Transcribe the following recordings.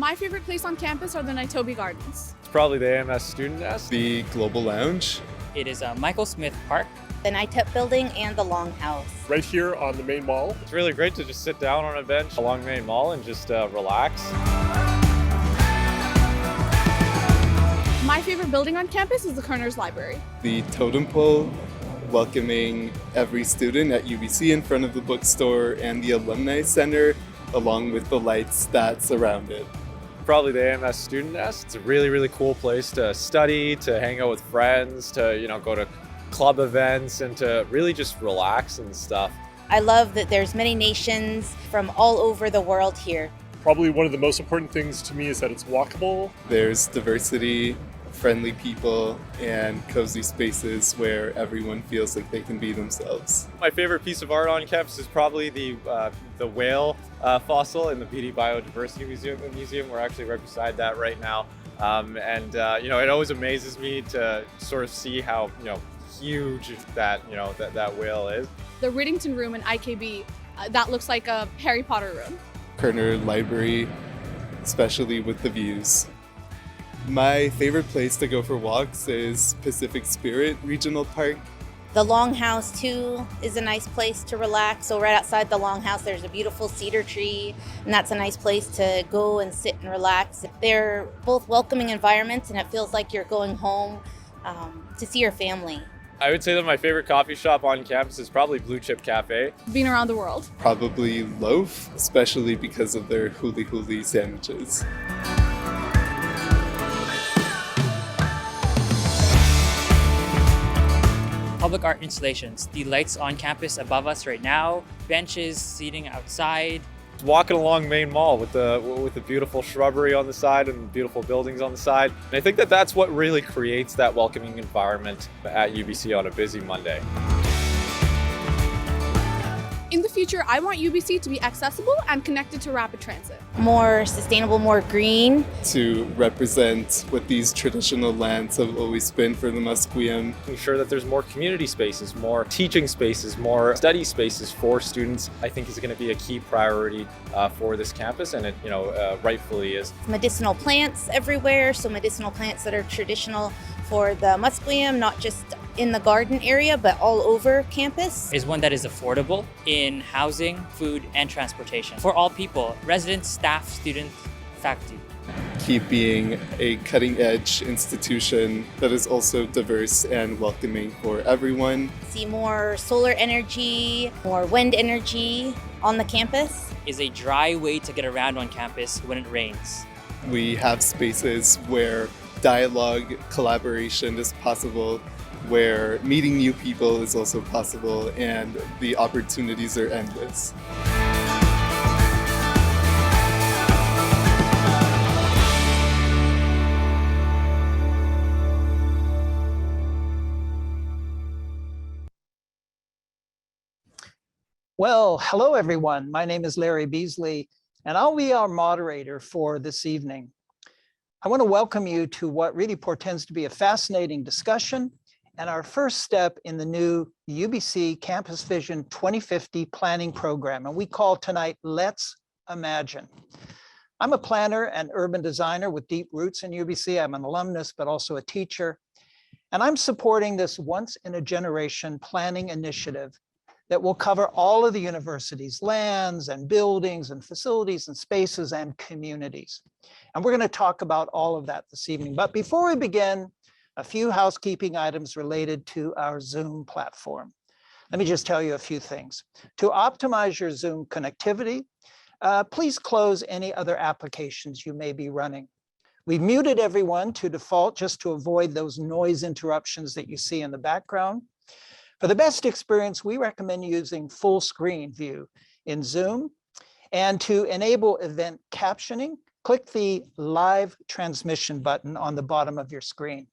My favorite place on campus are the Nitobe Gardens. It's probably the AMS Student Nest. The Global Lounge. It is Michael Smith Park. The NITEP building and the Longhouse. Right here on the main mall. It's really great to just sit down on a bench along Main Mall and just relax. My favorite building on campus is the Kerner's Library. The totem pole welcoming every student at UBC in front of the bookstore and the Alumni Center, along with the lights that surround it. Probably the AMS Student Nest. It's a really, really cool place to study, to hang out with friends, to go to club events, and to really just relax and stuff. I love that there's many nations from all over the world here. Probably one of the most important things to me is that it's walkable. There's diversity, friendly people, and cozy spaces where everyone feels like they can be themselves. My favorite piece of art on campus is probably the whale fossil in the PD Biodiversity Museum. We're actually right beside that right now. It always amazes me to sort of see how huge that whale is. The Riddington Room in IKB, that looks like a Harry Potter room. Kerner Library, especially with the views. My favorite place to go for walks is Pacific Spirit Regional Park. The Longhouse too is a nice place to relax. So right outside the Longhouse there's a beautiful cedar tree, and that's a nice place to go and sit and relax. They're both welcoming environments, and it feels like you're going home to see your family. I would say that my favorite coffee shop on campus is probably Blue Chip Cafe. Being around the world. Probably Loaf, especially because of their huli huli sandwiches. Public art installations. The lights on campus above us right now. Benches, seating outside. Walking along Main Mall with the beautiful shrubbery on the side and beautiful buildings on the side. And I think that that's what really creates that welcoming environment at UBC on a busy Monday. In the future, I want UBC to be accessible and connected to rapid transit. More sustainable, more green. To represent what these traditional lands have always been for the Musqueam. Ensure that there's more community spaces, more teaching spaces, more study spaces for students, I think is going to be a key priority for this campus, and it rightfully is. Medicinal plants everywhere, so medicinal plants that are traditional for the Musqueam, not just in the garden area, but all over campus. Is one that is affordable in housing, food, and transportation for all people, residents, staff, students, faculty. Keep being a cutting-edge institution that is also diverse and welcoming for everyone. See more solar energy, more wind energy on the campus. Is a dry way to get around on campus when it rains. We have spaces where dialogue, collaboration is possible, where meeting new people is also possible, and the opportunities are endless. Well, hello everyone. My name is Larry Beasley, and I'll be our moderator for this evening. I want to welcome you to what really portends to be a fascinating discussion and our first step in the new UBC Campus Vision 2050 planning program, and we call tonight Let's Imagine. I'm a planner and urban designer with deep roots in UBC. I'm an alumnus, but also a teacher, and I'm supporting this once-in-a-generation planning initiative that will cover all of the university's lands and buildings and facilities and spaces and communities. And we're going to talk about all of that this evening. But before we begin, a few housekeeping items related to our Zoom platform. Let me just tell you a few things. To optimize your Zoom connectivity, please close any other applications you may be running. We've muted everyone to default just to avoid those noise interruptions that you see in the background. For the best experience, we recommend using full screen view in Zoom. And to enable event captioning, click the live transmission button on the bottom of your screen.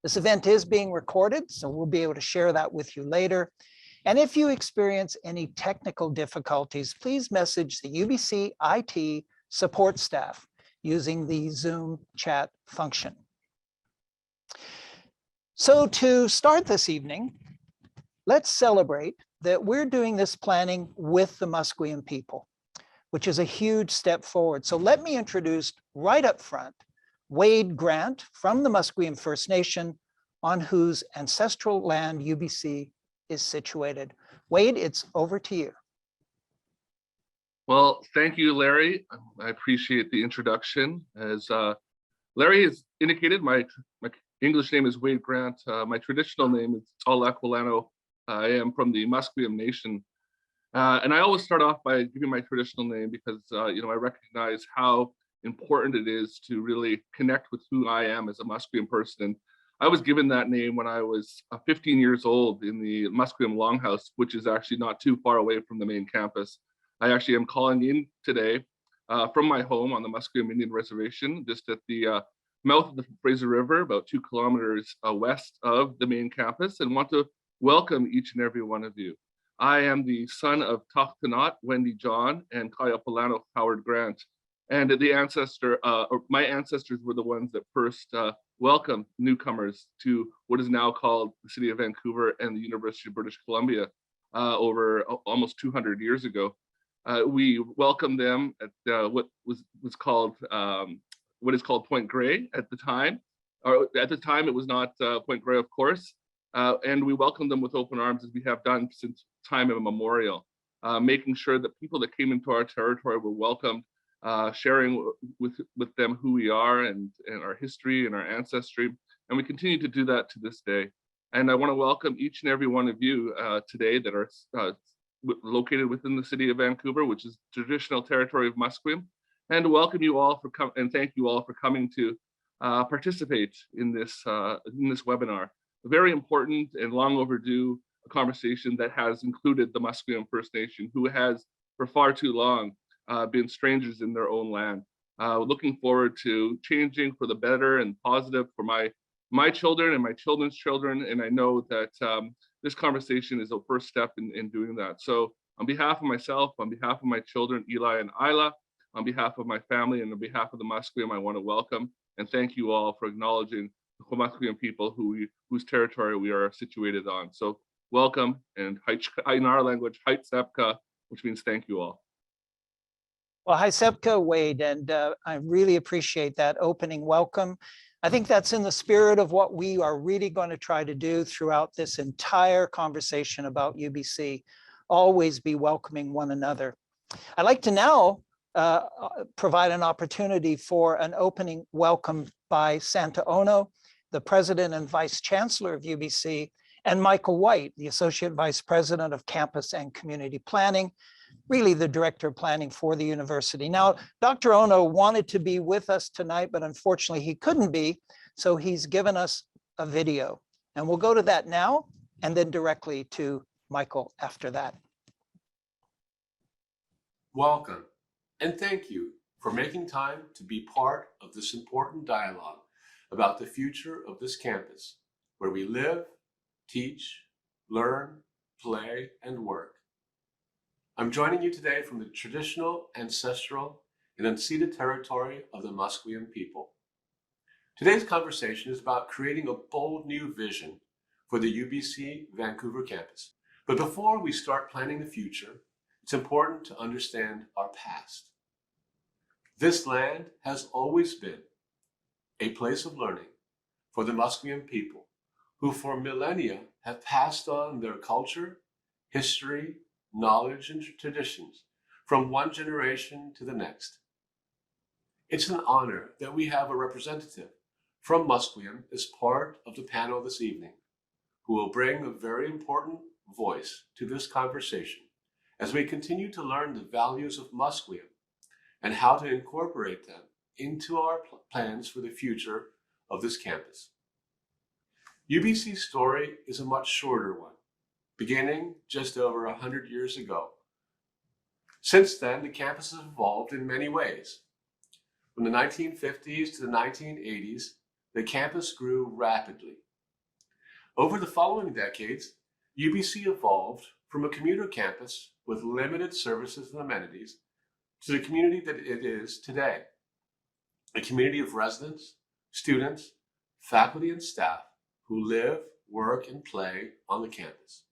This event is being recorded, so we'll be able to share that with you later. And if you experience any technical difficulties, please message the UBC IT support staff using the Zoom chat function. So to start this evening, let's celebrate that we're doing this planning with the Musqueam people. which is a huge step forward. So let me introduce right up front, Wade Grant from the Musqueam First Nation, on whose ancestral land UBC is situated. Wade, it's over to you. Well, thank you, Larry. I appreciate the introduction. As Larry has indicated, my English name is Wade Grant. My traditional name is Aquilano. I am from the Musqueam Nation. And I always start off by giving my traditional name because I recognize how important it is to really connect with who I am as a Musqueam person. And I was given that name when I was 15 years old in the Musqueam Longhouse, which is actually not too far away from the main campus. I actually am calling in today from my home on the Musqueam Indian Reservation, just at the mouth of the Fraser River, about 2 kilometers west of the main campus, and want to welcome each and every one of you. I am the son of Tahtanot, Wendy John, and Kayapolano Howard Grant. And my ancestors were the ones that first welcomed newcomers to what is now called the city of Vancouver and the University of British Columbia over almost 200 years ago. We welcomed them at what is called Point Grey at the time. Or at the time, it was not Point Grey, of course. And we welcomed them with open arms, as we have done since time immemorial, making sure that people that came into our territory were welcomed, sharing with them who we are and our history and our ancestry. And we continue to do that to this day. And I want to welcome each and every one of you today that are located within the city of Vancouver, which is traditional territory of Musqueam, and welcome you all and thank you all for coming to participate in this webinar. A very important and long overdue conversation that has included the Musqueam First Nation, who has for far too long been strangers in their own land. Looking forward to changing for the better and positive for my children and my children's children. And I know that this conversation is a first step in doing that. So on behalf of myself, on behalf of my children, Eli and Isla, on behalf of my family and on behalf of the Musqueam, I want to welcome and thank you all for acknowledging the Musqueam people whose territory we are situated on. So welcome, and in our language, Hait Sepka, which means thank you all. Well, hi Sepka, Wade, and I really appreciate that opening welcome. I think that's in the spirit of what we are really going to try to do throughout this entire conversation about UBC, always be welcoming one another. I'd like to now provide an opportunity for an opening welcome by Santa Ono, the President and Vice Chancellor of UBC, and Michael White, the Associate Vice President of Campus and Community Planning, really the Director of Planning for the university. Now, Dr. Ono wanted to be with us tonight, but unfortunately he couldn't be, so he's given us a video. And we'll go to that now, and then directly to Michael after that. Welcome, and thank you for making time to be part of this important dialogue about the future of this campus, where we live, teach, learn, play, and work. I'm joining you today from the traditional, ancestral, and unceded territory of the Musqueam people. Today's conversation is about creating a bold new vision for the UBC Vancouver campus. But before we start planning the future, it's important to understand our past. This land has always been a place of learning for the Musqueam people, who for millennia have passed on their culture, history, knowledge, and traditions from one generation to the next. It's an honor that we have a representative from Musqueam as part of the panel this evening, who will bring a very important voice to this conversation as we continue to learn the values of Musqueam and how to incorporate them into our plans for the future of this campus. UBC's story is a much shorter one, beginning just over 100 years ago. Since then, the campus has evolved in many ways. From the 1950s to the 1980s, the campus grew rapidly. Over the following decades, UBC evolved from a commuter campus with limited services and amenities to the community that it is today. A community of residents, students, faculty, and staff who live, work, and play on the campus.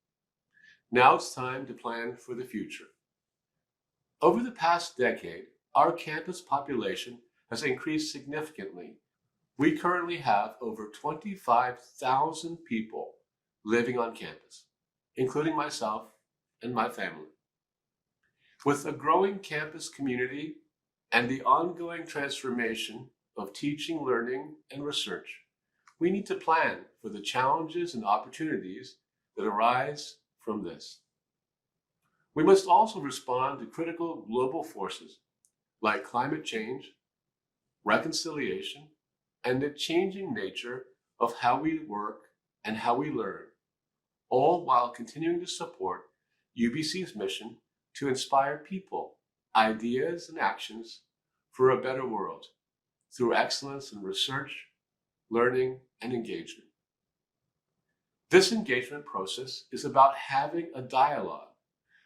Now it's time to plan for the future. Over the past decade, our campus population has increased significantly. We currently have over 25,000 people living on campus, including myself and my family. With a growing campus community and the ongoing transformation of teaching, learning, and research, we need to plan for the challenges and opportunities that arise from this. We must also respond to critical global forces like climate change, reconciliation, and the changing nature of how we work and how we learn, all while continuing to support UBC's mission to inspire people, ideas, and actions for a better world through excellence in research, learning, and engagement. This engagement process is about having a dialogue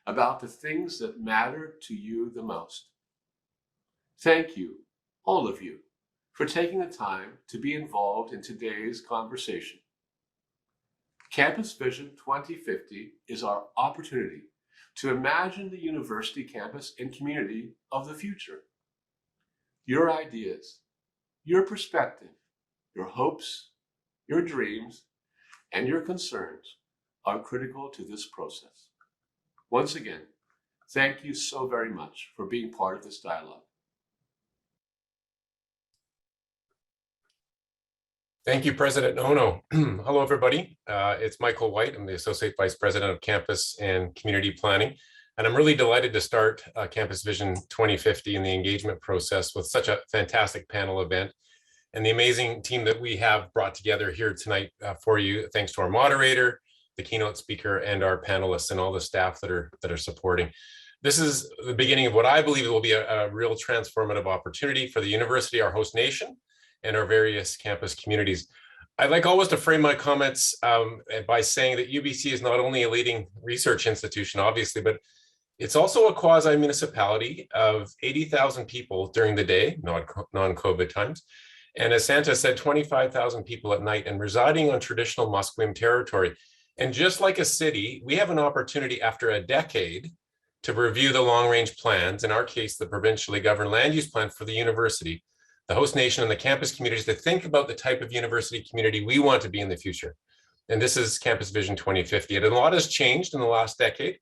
about the things that matter to you the most. Thank you, all of you, for taking the time to be involved in today's conversation. Campus Vision 2050 is our opportunity to imagine the university campus and community of the future. Your ideas, your perspective, your hopes, your dreams, and your concerns are critical to this process. Once again, thank you so very much for being part of this dialogue. Thank you, President Ono. Hello, everybody. It's Michael White. I'm the Associate Vice President of Campus and Community Planning. And I'm really delighted to start Campus Vision 2050 and the engagement process with such a fantastic panel event and the amazing team that we have brought together here tonight for you. Thanks to our moderator, the keynote speaker, and our panelists and all the staff that are supporting. This is the beginning of what I believe will be a real transformative opportunity for the university, our host nation, and our various campus communities. I'd like always to frame my comments by saying that UBC is not only a leading research institution, obviously, but it's also a quasi-municipality of 80,000 people during the day, non-COVID times. And as Santa said, 25,000 people at night and residing on traditional Musqueam territory. And just like a city, we have an opportunity after a decade to review the long-range plans, in our case, the provincially governed land use plan for the university, the host nation, and the campus communities to think about the type of university community we want to be in the future. And this is Campus Vision 2050. And a lot has changed in the last decade,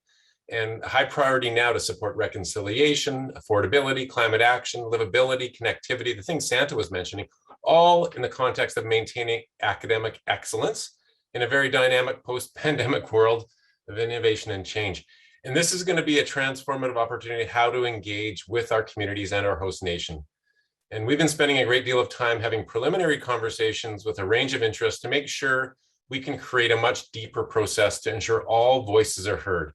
and high priority now to support reconciliation, affordability, climate action, livability, connectivity, the things Santa was mentioning, all in the context of maintaining academic excellence in a very dynamic post-pandemic world of innovation and change. And this is going to be a transformative opportunity how to engage with our communities and our host nation. And we've been spending a great deal of time having preliminary conversations with a range of interests to make sure we can create a much deeper process to ensure all voices are heard,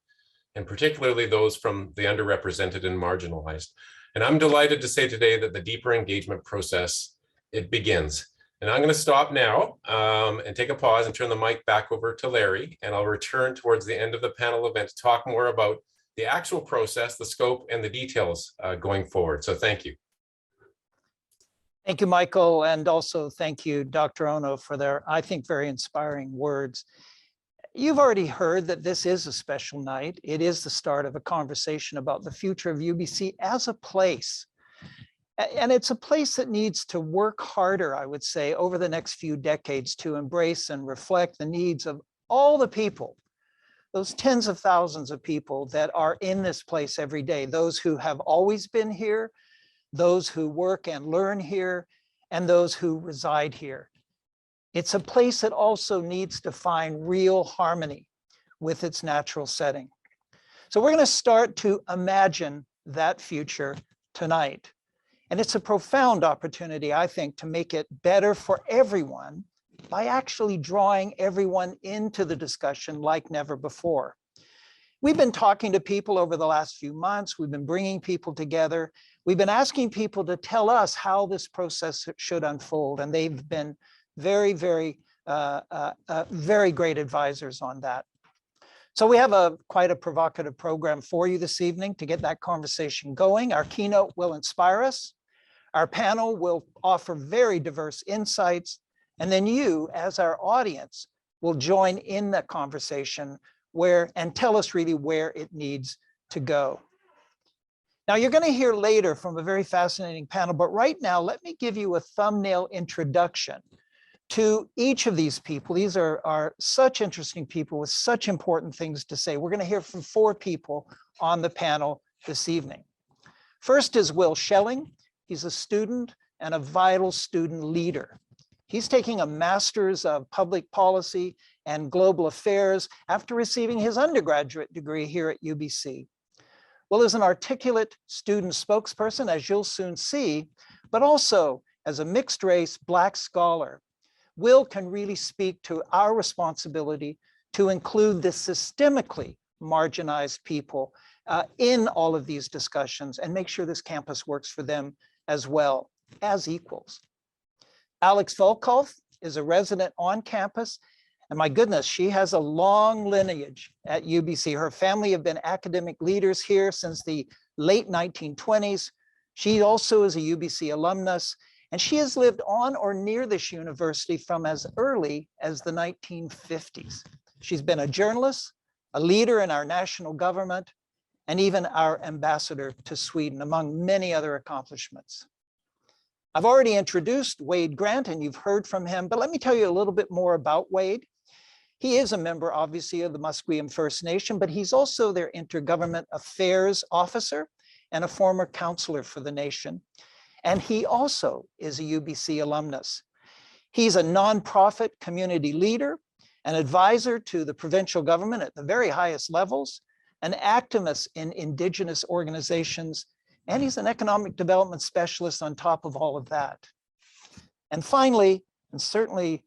and particularly those from the underrepresented and marginalized. And I'm delighted to say today that the deeper engagement process, it begins. And I'm going to stop now and take a pause and turn the mic back over to Larry, and I'll return towards the end of the panel event to talk more about the actual process, the scope, and the details going forward. So thank you. Thank you, Michael, and also thank you, Dr. Ono, for their, I think, very inspiring words. You've already heard that this is a special night. It is the start of a conversation about the future of UBC as a place. And it's a place that needs to work harder, I would say, over the next few decades to embrace and reflect the needs of all the people, those tens of thousands of people that are in this place every day, those who have always been here, those who work and learn here, and those who reside here. It's a place that also needs to find real harmony with its natural setting. So we're going to start to imagine that future tonight. And it's a profound opportunity, I think, to make it better for everyone by actually drawing everyone into the discussion like never before. We've been talking to people over the last few months. We've been bringing people together. We've been asking people to tell us how this process should unfold. And they've been very, very great advisors on that. So we have quite a provocative program for you this evening to get that conversation going. Our keynote will inspire us. Our panel will offer very diverse insights. And then you, as our audience, will join in the conversation and tell us really where it needs to go. Now you're going to hear later from a very fascinating panel, but right now, let me give you a thumbnail introduction to each of these people. These are such interesting people with such important things to say. We're going to hear from 4 people on the panel this evening. First is Will Schelling. He's a student and a vital student leader. He's taking a master's of public policy and global affairs after receiving his undergraduate degree here at UBC. Will is an articulate student spokesperson, as you'll soon see, but also as a mixed race Black scholar. Will can really speak to our responsibility to include the systemically marginalized people in all of these discussions and make sure this campus works for them as well as equals. Alex Volkov is a resident on campus, and my goodness, she has a long lineage at UBC. Her family have been academic leaders here since the late 1920s. She also is a UBC alumnus, and she has lived on or near this university from as early as the 1950s. She's been a journalist, a leader in our national government, and even our ambassador to Sweden, among many other accomplishments. I've already introduced Wade Grant, and you've heard from him, but let me tell you a little bit more about Wade. He is a member, obviously, of the Musqueam First Nation, but he's also their Intergovernment Affairs Officer and a former counselor for the nation. And he also is a UBC alumnus. He's a nonprofit community leader, an advisor to the provincial government at the very highest levels, an activist in Indigenous organizations, and he's an economic development specialist on top of all of that. And finally, and certainly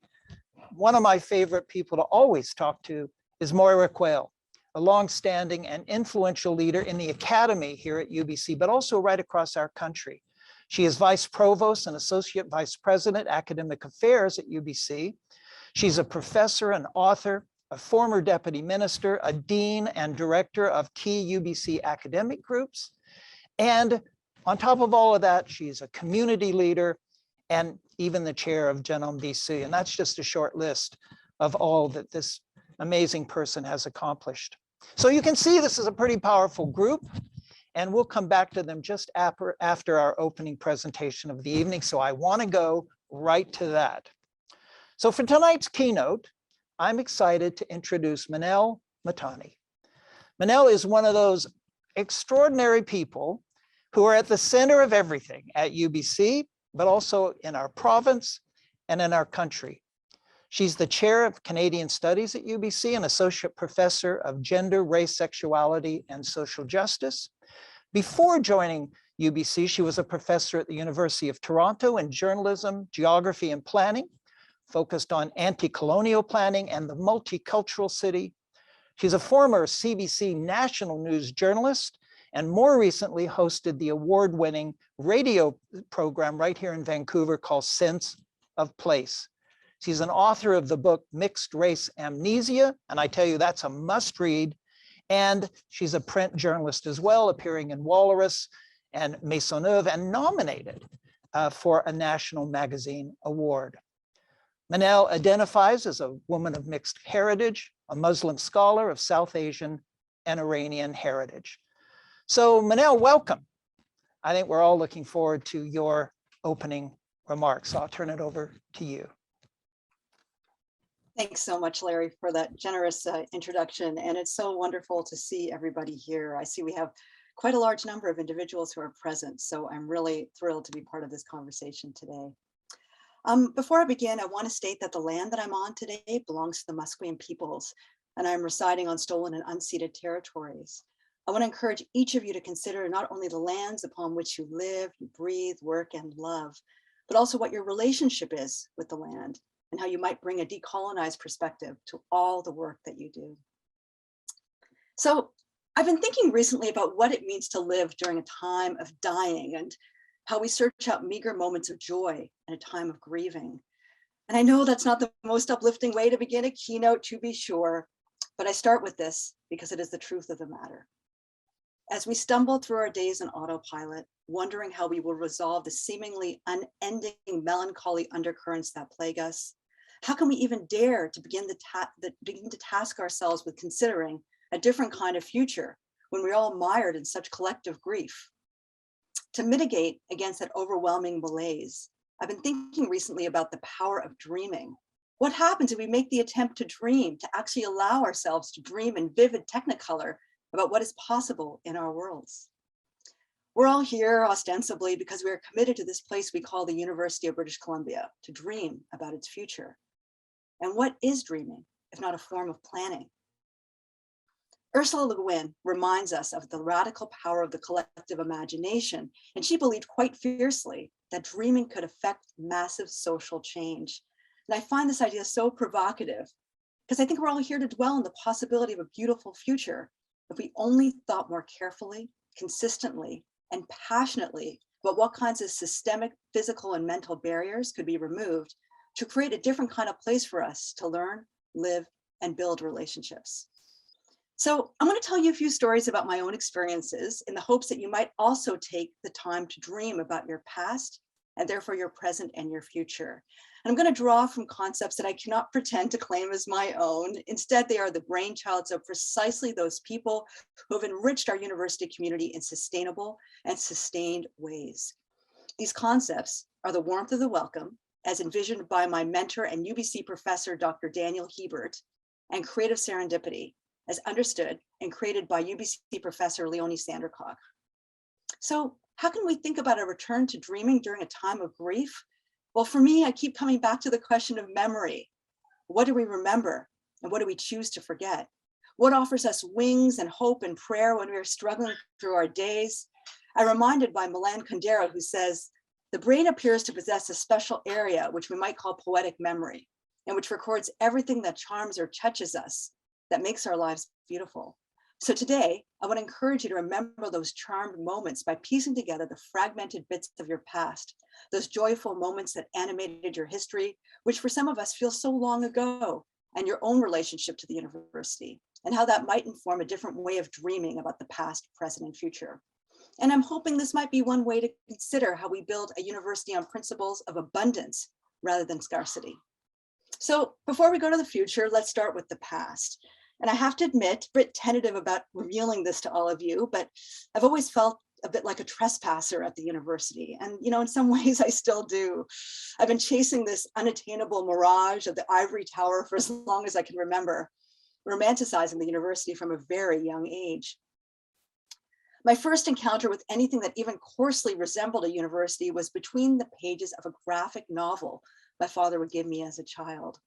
one of my favorite people to always talk to is Moira Quayle, a longstanding and influential leader in the academy here at UBC, but also right across our country. She is Vice Provost and Associate Vice President, Academic Affairs at UBC. She's a professor and author, a former deputy minister, a dean and director of key UBC academic groups. And on top of all of that, she's a community leader and even the chair of Genome BC. And that's just a short list of all that this amazing person has accomplished. So you can see this is a pretty powerful group, and we'll come back to them just after our opening presentation of the evening. So I want to go right to that. So for tonight's keynote, I'm excited to introduce Minelle Mahtani. Minelle is one of those extraordinary people who are at the center of everything at UBC, but also in our province and in our country. She's the chair of Canadian Studies at UBC and associate professor of gender, race, sexuality, and social justice. Before joining UBC, she was a professor at the University of Toronto in journalism, geography, and planning, focused on anti-colonial planning and the multicultural city. She's a former CBC national news journalist, and more recently hosted the award-winning radio program right here in Vancouver called Sense of Place. She's an author of the book Mixed Race Amnesia, and I tell you, that's a must-read. And she's a print journalist as well, appearing in Walrus and Maisonneuve, and nominated for a national magazine award. Minelle identifies as a woman of mixed heritage, a Muslim scholar of South Asian and Iranian heritage. So Minelle, welcome. I think we're all looking forward to your opening remarks. So I'll turn it over to you. Thanks so much, Larry, for that generous introduction. And it's so wonderful to see everybody here. I see we have quite a large number of individuals who are present, so I'm really thrilled to be part of this conversation today. Before I begin, I want to state that the land that I'm on today belongs to the Musqueam peoples, and I'm residing on stolen and unceded territories. I want to encourage each of you to consider not only the lands upon which you live, you breathe, work, and love, but also what your relationship is with the land and how you might bring a decolonized perspective to all the work that you do. So I've been thinking recently about what it means to live during a time of dying and how we search out meager moments of joy in a time of grieving. And I know that's not the most uplifting way to begin a keynote, to be sure, but I start with this because it is the truth of the matter. As we stumble through our days on autopilot, wondering how we will resolve the seemingly unending melancholy undercurrents that plague us, how can we even dare to begin to task ourselves with considering a different kind of future when we're all mired in such collective grief? to mitigate against that overwhelming malaise, I've been thinking recently about the power of dreaming. What happens if we make the attempt to dream, to actually allow ourselves to dream in vivid technicolor about what is possible in our worlds? We're all here ostensibly because we are committed to this place we call the University of British Columbia, to dream about its future. And what is dreaming, if not a form of planning? Ursula Le Guin reminds us of the radical power of the collective imagination, and she believed quite fiercely that dreaming could affect massive social change. And I find this idea so provocative because I think we're all here to dwell on the possibility of a beautiful future if we only thought more carefully, consistently, and passionately about what kinds of systemic, physical, and mental barriers could be removed to create a different kind of place for us to learn, live, and build relationships. So I'm going to tell you a few stories about my own experiences in the hopes that you might also take the time to dream about your past and therefore your present and your future. And I'm going to draw from concepts that I cannot pretend to claim as my own. Instead, they are the brainchilds of precisely those people who have enriched our university community in sustainable and sustained ways. These concepts are the warmth of the welcome, as envisioned by my mentor and UBC professor, Dr. Daniel Hebert, and creative serendipity, as understood and created by UBC professor Leonie Sandercock. So how can we think about a return to dreaming during a time of grief? Well, for me, I keep coming back to the question of memory. What do we remember and what do we choose to forget? What offers us wings and hope and prayer when we are struggling through our days? I'm reminded by Milan Kundera, who says, the brain appears to possess a special area, which we might call poetic memory, and which records everything that charms or touches us, that makes our lives beautiful. So today, I want to encourage you to remember those charmed moments by piecing together the fragmented bits of your past, those joyful moments that animated your history, which for some of us feels so long ago, and your own relationship to the university, and how that might inform a different way of dreaming about the past, present, and future. And I'm hoping this might be one way to consider how we build a university on principles of abundance rather than scarcity. So before we go to the future, let's start with the past. And I have to admit, a bit tentative about revealing this to all of you, but I've always felt a bit like a trespasser at the university. And, you know, in some ways I still do. I've been chasing this unattainable mirage of the ivory tower for as long as I can remember, romanticizing the university from a very young age. My first encounter with anything that even coarsely resembled a university was between the pages of a graphic novel my father would give me as a child.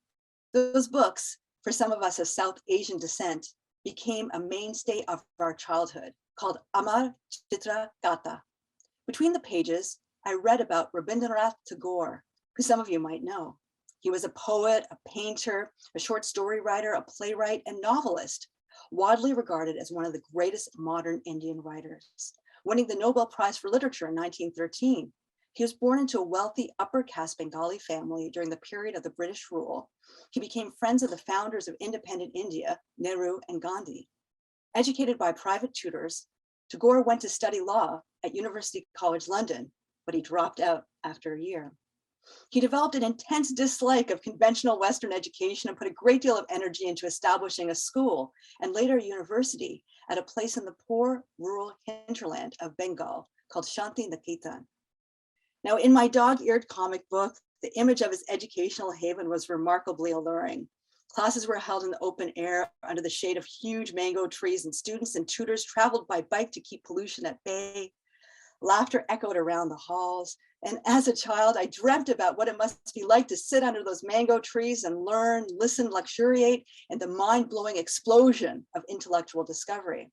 Those books, for some of us of South Asian descent, became a mainstay of our childhood, called Amar Chitra Katha. Between the pages, I read about Rabindranath Tagore, who some of you might know. He was a poet, a painter, a short story writer, a playwright, and novelist, widely regarded as one of the greatest modern Indian writers. Winning the Nobel Prize for Literature in 1913, he was born into a wealthy upper caste Bengali family during the period of the British rule. He became friends of the founders of independent India, Nehru and Gandhi. Educated by private tutors, Tagore went to study law at University College London, but he dropped out after a year. He developed an intense dislike of conventional Western education and put a great deal of energy into establishing a school and later a university at a place in the poor rural hinterland of Bengal called Shanti Niketan. Now, in my dog-eared comic book, the image of his educational haven was remarkably alluring. Classes were held in the open air under the shade of huge mango trees, and students and tutors traveled by bike to keep pollution at bay. Laughter echoed around the halls. And as a child, I dreamt about what it must be like to sit under those mango trees and learn, listen, luxuriate, and the mind-blowing explosion of intellectual discovery.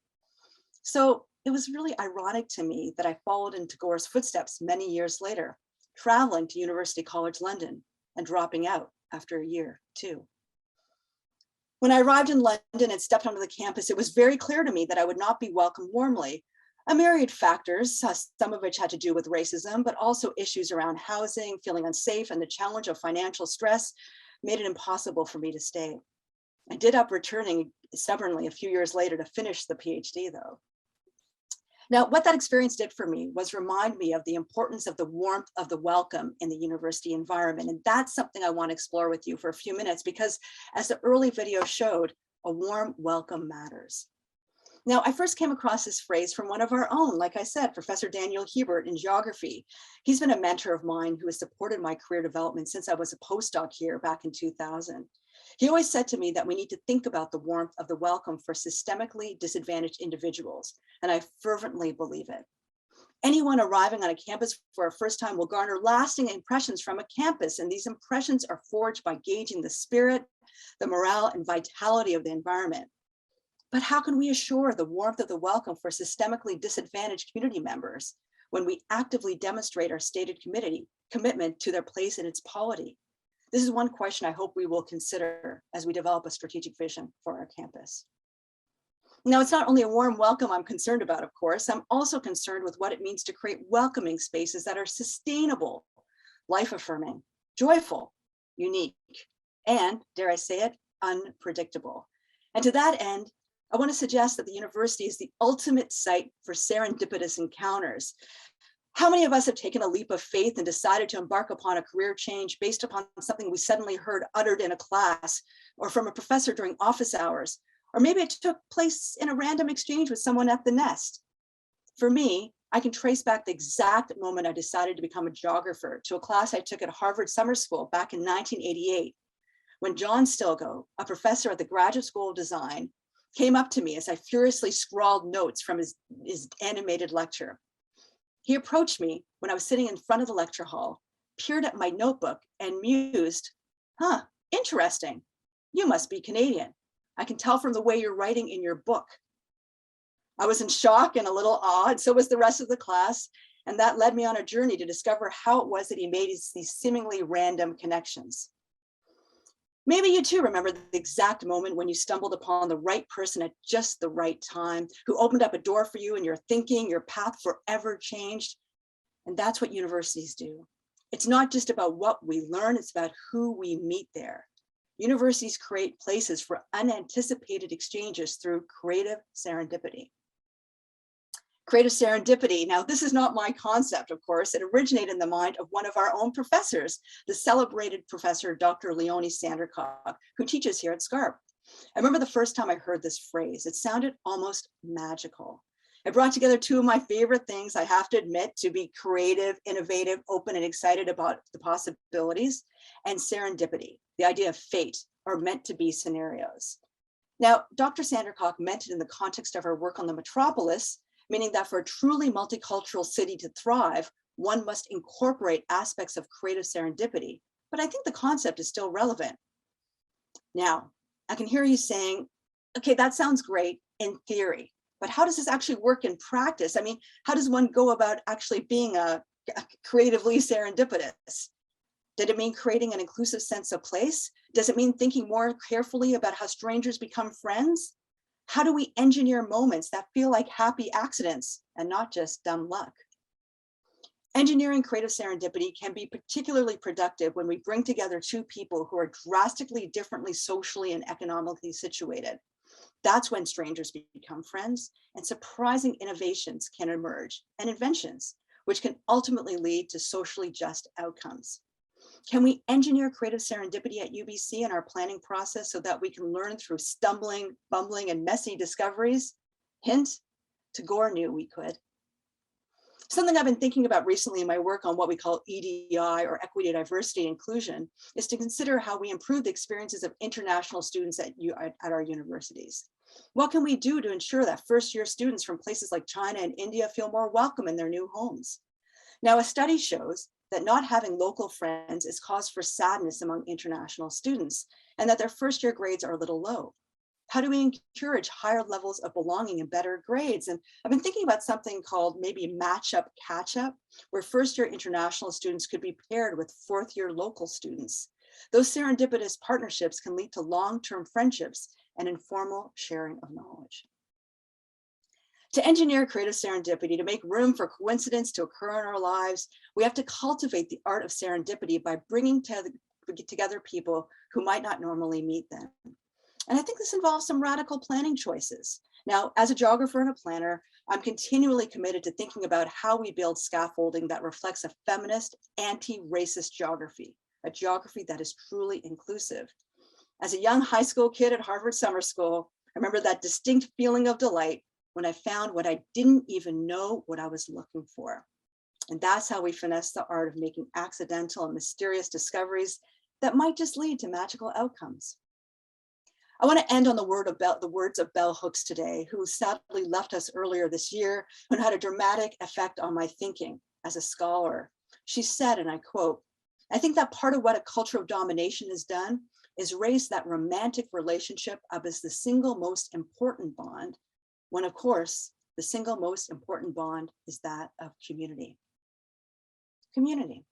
So it was really ironic to me that I followed in Tagore's footsteps many years later, traveling to University College London and dropping out after a year too. When I arrived in London and stepped onto the campus, it was very clear to me that I would not be welcomed warmly. A myriad factors, some of which had to do with racism, but also issues around housing, feeling unsafe, and the challenge of financial stress made it impossible for me to stay. I did up returning stubbornly a few years later to finish the PhD though. Now, what that experience did for me was remind me of the importance of the warmth of the welcome in the university environment. And that's something I want to explore with you for a few minutes, because as the early video showed, a warm welcome matters. Now, I first came across this phrase from one of our own, like I said, Professor Daniel Hebert in geography. He's been a mentor of mine who has supported my career development since I was a postdoc here back in 2000. He always said to me that we need to think about the warmth of the welcome for systemically disadvantaged individuals, and I fervently believe it. Anyone arriving on a campus for a first time will garner lasting impressions from a campus, and these impressions are forged by gauging the spirit, the morale, and vitality of the environment. But how can we assure the warmth of the welcome for systemically disadvantaged community members when we actively demonstrate our stated commitment to their place in its polity? This is one question I hope we will consider as we develop a strategic vision for our campus. Now, it's not only a warm welcome I'm concerned about, of course, I'm also concerned with what it means to create welcoming spaces that are sustainable, life-affirming, joyful, unique, and, dare I say it, unpredictable. And to that end, I want to suggest that the university is the ultimate site for serendipitous encounters. How many of us have taken a leap of faith and decided to embark upon a career change based upon something we suddenly heard uttered in a class or from a professor during office hours? Or maybe it took place in a random exchange with someone at the nest. For me, I can trace back the exact moment I decided to become a geographer to a class I took at Harvard Summer School back in 1988, when John Stilgo, a professor at the Graduate School of Design, came up to me as I furiously scrawled notes from his animated lecture. He approached me when I was sitting in front of the lecture hall, peered at my notebook and mused, "Huh, interesting. You must be Canadian. I can tell from the way you're writing in your book." I was in shock and a little awed, so was the rest of the class. And that led me on a journey to discover how it was that he made these seemingly random connections. Maybe you too remember the exact moment when you stumbled upon the right person at just the right time, who opened up a door for you and your thinking, your path forever changed. And that's what universities do. It's not just about what we learn, it's about who we meet there. Universities create places for unanticipated exchanges through creative serendipity. Creative serendipity. Now, this is not my concept, of course. It originated in the mind of one of our own professors, the celebrated professor, Dr. Leonie Sandercock, who teaches here at SCARP. I remember the first time I heard this phrase. It sounded almost magical. It brought together two of my favorite things, I have to admit, to be creative, innovative, open, and excited about the possibilities, and serendipity, the idea of fate or meant to be scenarios. Now, Dr. Sandercock meant it in the context of her work on the metropolis, meaning that for a truly multicultural city to thrive, one must incorporate aspects of creative serendipity. But I think the concept is still relevant. Now, I can hear you saying, okay, that sounds great in theory, but how does this actually work in practice? I mean, how does one go about actually being a creatively serendipitous? Did it mean creating an inclusive sense of place? Does it mean thinking more carefully about how strangers become friends? How do we engineer moments that feel like happy accidents and not just dumb luck? Engineering creative serendipity can be particularly productive when we bring together two people who are drastically differently socially and economically situated. That's when strangers become friends and surprising innovations can emerge, and inventions, which can ultimately lead to socially just outcomes. Can we engineer creative serendipity at UBC in our planning process so that we can learn through stumbling, bumbling, and messy discoveries? Hint, Tagore knew we could. Something I've been thinking about recently in my work on what we call EDI, or equity, diversity, inclusion, is to consider how we improve the experiences of international students at our universities. What can we do to ensure that first-year students from places like China and India feel more welcome in their new homes? Now, a study shows that not having local friends is cause for sadness among international students, and that their first-year grades are a little low. How do we encourage higher levels of belonging and better grades? And I've been thinking about something called maybe match-up, catch-up, where first-year international students could be paired with fourth-year local students. Those serendipitous partnerships can lead to long-term friendships and informal sharing of knowledge. To engineer creative serendipity, to make room for coincidence to occur in our lives, we have to cultivate the art of serendipity by bringing together people who might not normally meet them. And I think this involves some radical planning choices. Now, as a geographer and a planner, I'm continually committed to thinking about how we build scaffolding that reflects a feminist, anti-racist geography, a geography that is truly inclusive. As a young high school kid at Harvard Summer School, I remember that distinct feeling of delight when I found what I didn't even know what I was looking for. And that's how we finesse the art of making accidental and mysterious discoveries that might just lead to magical outcomes. I want to end on the words of Bell Hooks today, who sadly left us earlier this year, and had a dramatic effect on my thinking as a scholar. She said, and I quote, "I think that part of what a culture of domination has done is raise that romantic relationship up as the single most important bond, when of course, the single most important bond is that of community." Community.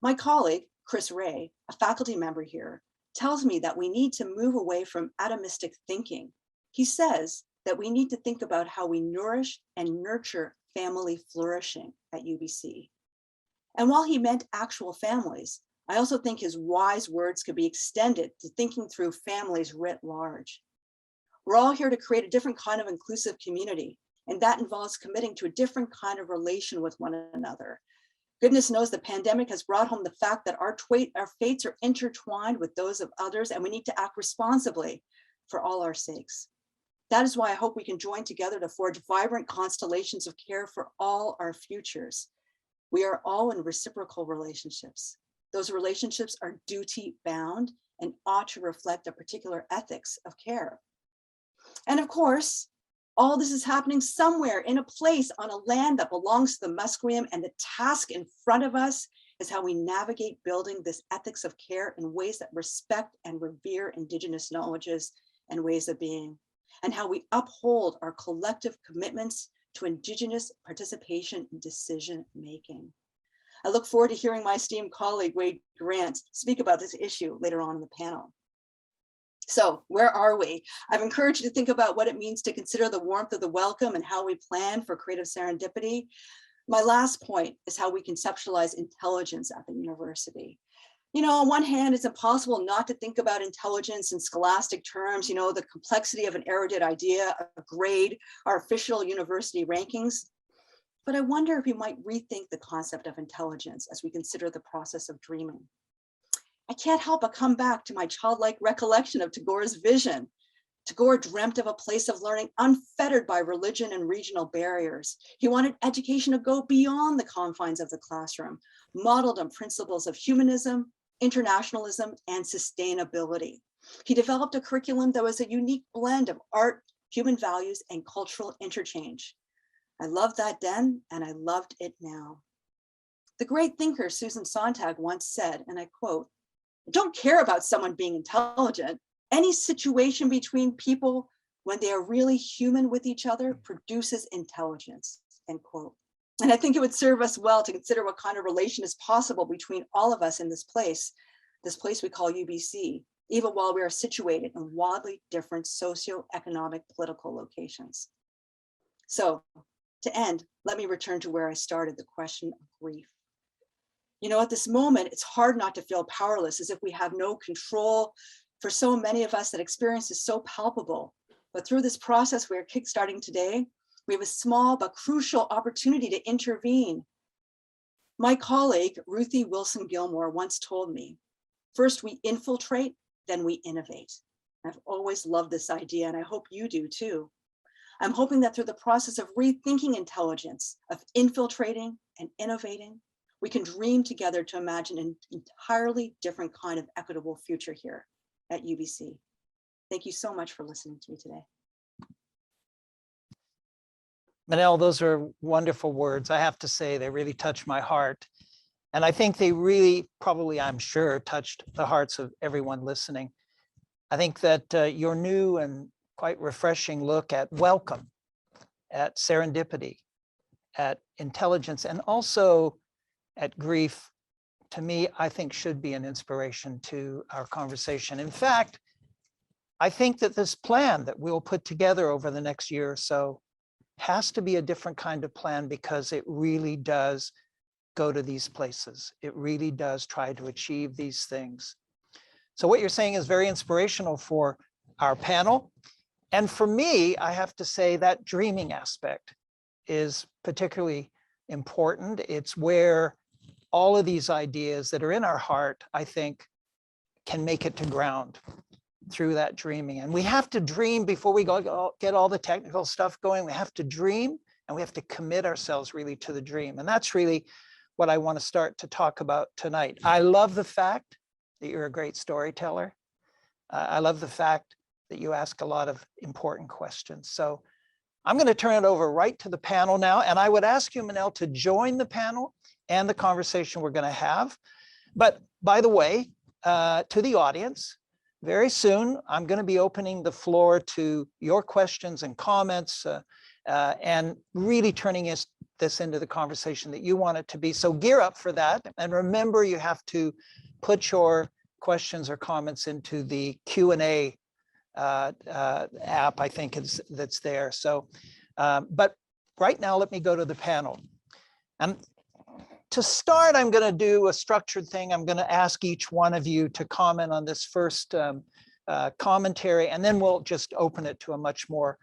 My colleague, Chris Ray, a faculty member here, tells me that we need to move away from atomistic thinking. He says that we need to think about how we nourish and nurture family flourishing at UBC. And while he meant actual families, I also think his wise words could be extended to thinking through families writ large. We're all here to create a different kind of inclusive community, and that involves committing to a different kind of relation with one another. Goodness knows the pandemic has brought home the fact that our fates are intertwined with those of others, and we need to act responsibly for all our sakes. That is why I hope we can join together to forge vibrant constellations of care for all our futures. We are all in reciprocal relationships. Those relationships are duty bound and ought to reflect a particular ethics of care. And of course, all this is happening somewhere in a place on a land that belongs to the Musqueam, and the task in front of us is how we navigate building this ethics of care in ways that respect and revere Indigenous knowledges and ways of being, and how we uphold our collective commitments to Indigenous participation in decision-making. I look forward to hearing my esteemed colleague, Wade Grant, speak about this issue later on in the panel. So where are we? I've encouraged you to think about what it means to consider the warmth of the welcome and how we plan for creative serendipity. My last point is how we conceptualize intelligence at the university. You know, on one hand, it's impossible not to think about intelligence in scholastic terms, you know, the complexity of an erudite idea, a grade, our official university rankings. But I wonder if we might rethink the concept of intelligence as we consider the process of dreaming. I can't help but come back to my childlike recollection of Tagore's vision. Tagore dreamt of a place of learning unfettered by religion and regional barriers. He wanted education to go beyond the confines of the classroom, modeled on principles of humanism, internationalism, and sustainability. He developed a curriculum that was a unique blend of art, human values, and cultural interchange. I loved that then, and I loved it now. The great thinker Susan Sontag once said, and I quote, "I don't care about someone being intelligent. Any situation between people, when they are really human with each other, produces intelligence," end quote. And I think it would serve us well to consider what kind of relation is possible between all of us in this place we call UBC, even while we are situated in wildly different socioeconomic political locations. So to end, let me return to where I started, the question of grief. You know, at this moment, it's hard not to feel powerless, as if we have no control. For so many of us, that experience is so palpable. But through this process we are kickstarting today, we have a small but crucial opportunity to intervene. My colleague, Ruthie Wilson Gilmore, once told me, "First we infiltrate, then we innovate." I've always loved this idea, and I hope you do too. I'm hoping that through the process of rethinking intelligence, of infiltrating and innovating, we can dream together to imagine an entirely different kind of equitable future here at UBC. Thank you so much for listening to me today. Minelle, those are wonderful words. I have to say, they really touch my heart. And I think they really, probably, I'm sure, touched the hearts of everyone listening. I think that your new and quite refreshing look at welcome, at serendipity, at intelligence, and also at grief, to me, I think should be an inspiration to our conversation. In fact, I think that this plan that we'll put together over the next year or so has to be a different kind of plan, because it really does go to these places. It really does try to achieve these things. So what you're saying is very inspirational for our panel. And for me, I have to say that dreaming aspect is particularly important. It's where all of these ideas that are in our heart, I think, can make it to ground. through that dreaming. And we have to dream before we get all the technical stuff going. We have to dream, and we have to commit ourselves really to the dream. And that's really what I want to start to talk about tonight. I love the fact that you're a great storyteller. I love the fact that you ask a lot of important questions. So I'm going to turn it over right to the panel now. And I would ask you, Minelle, to join the panel and the conversation we're going to have. But by the way, to the audience, very soon, I'm going to be opening the floor to your questions and comments and really turning this into the conversation that you want it to be. So gear up for that. And remember, you have to put your questions or comments into the Q&A app, I think that's there. So, but right now, let me go to the panel. And to start, I'm going to do a structured thing. I'm going to ask each one of you to comment on this first commentary, and then we'll just open it to a much more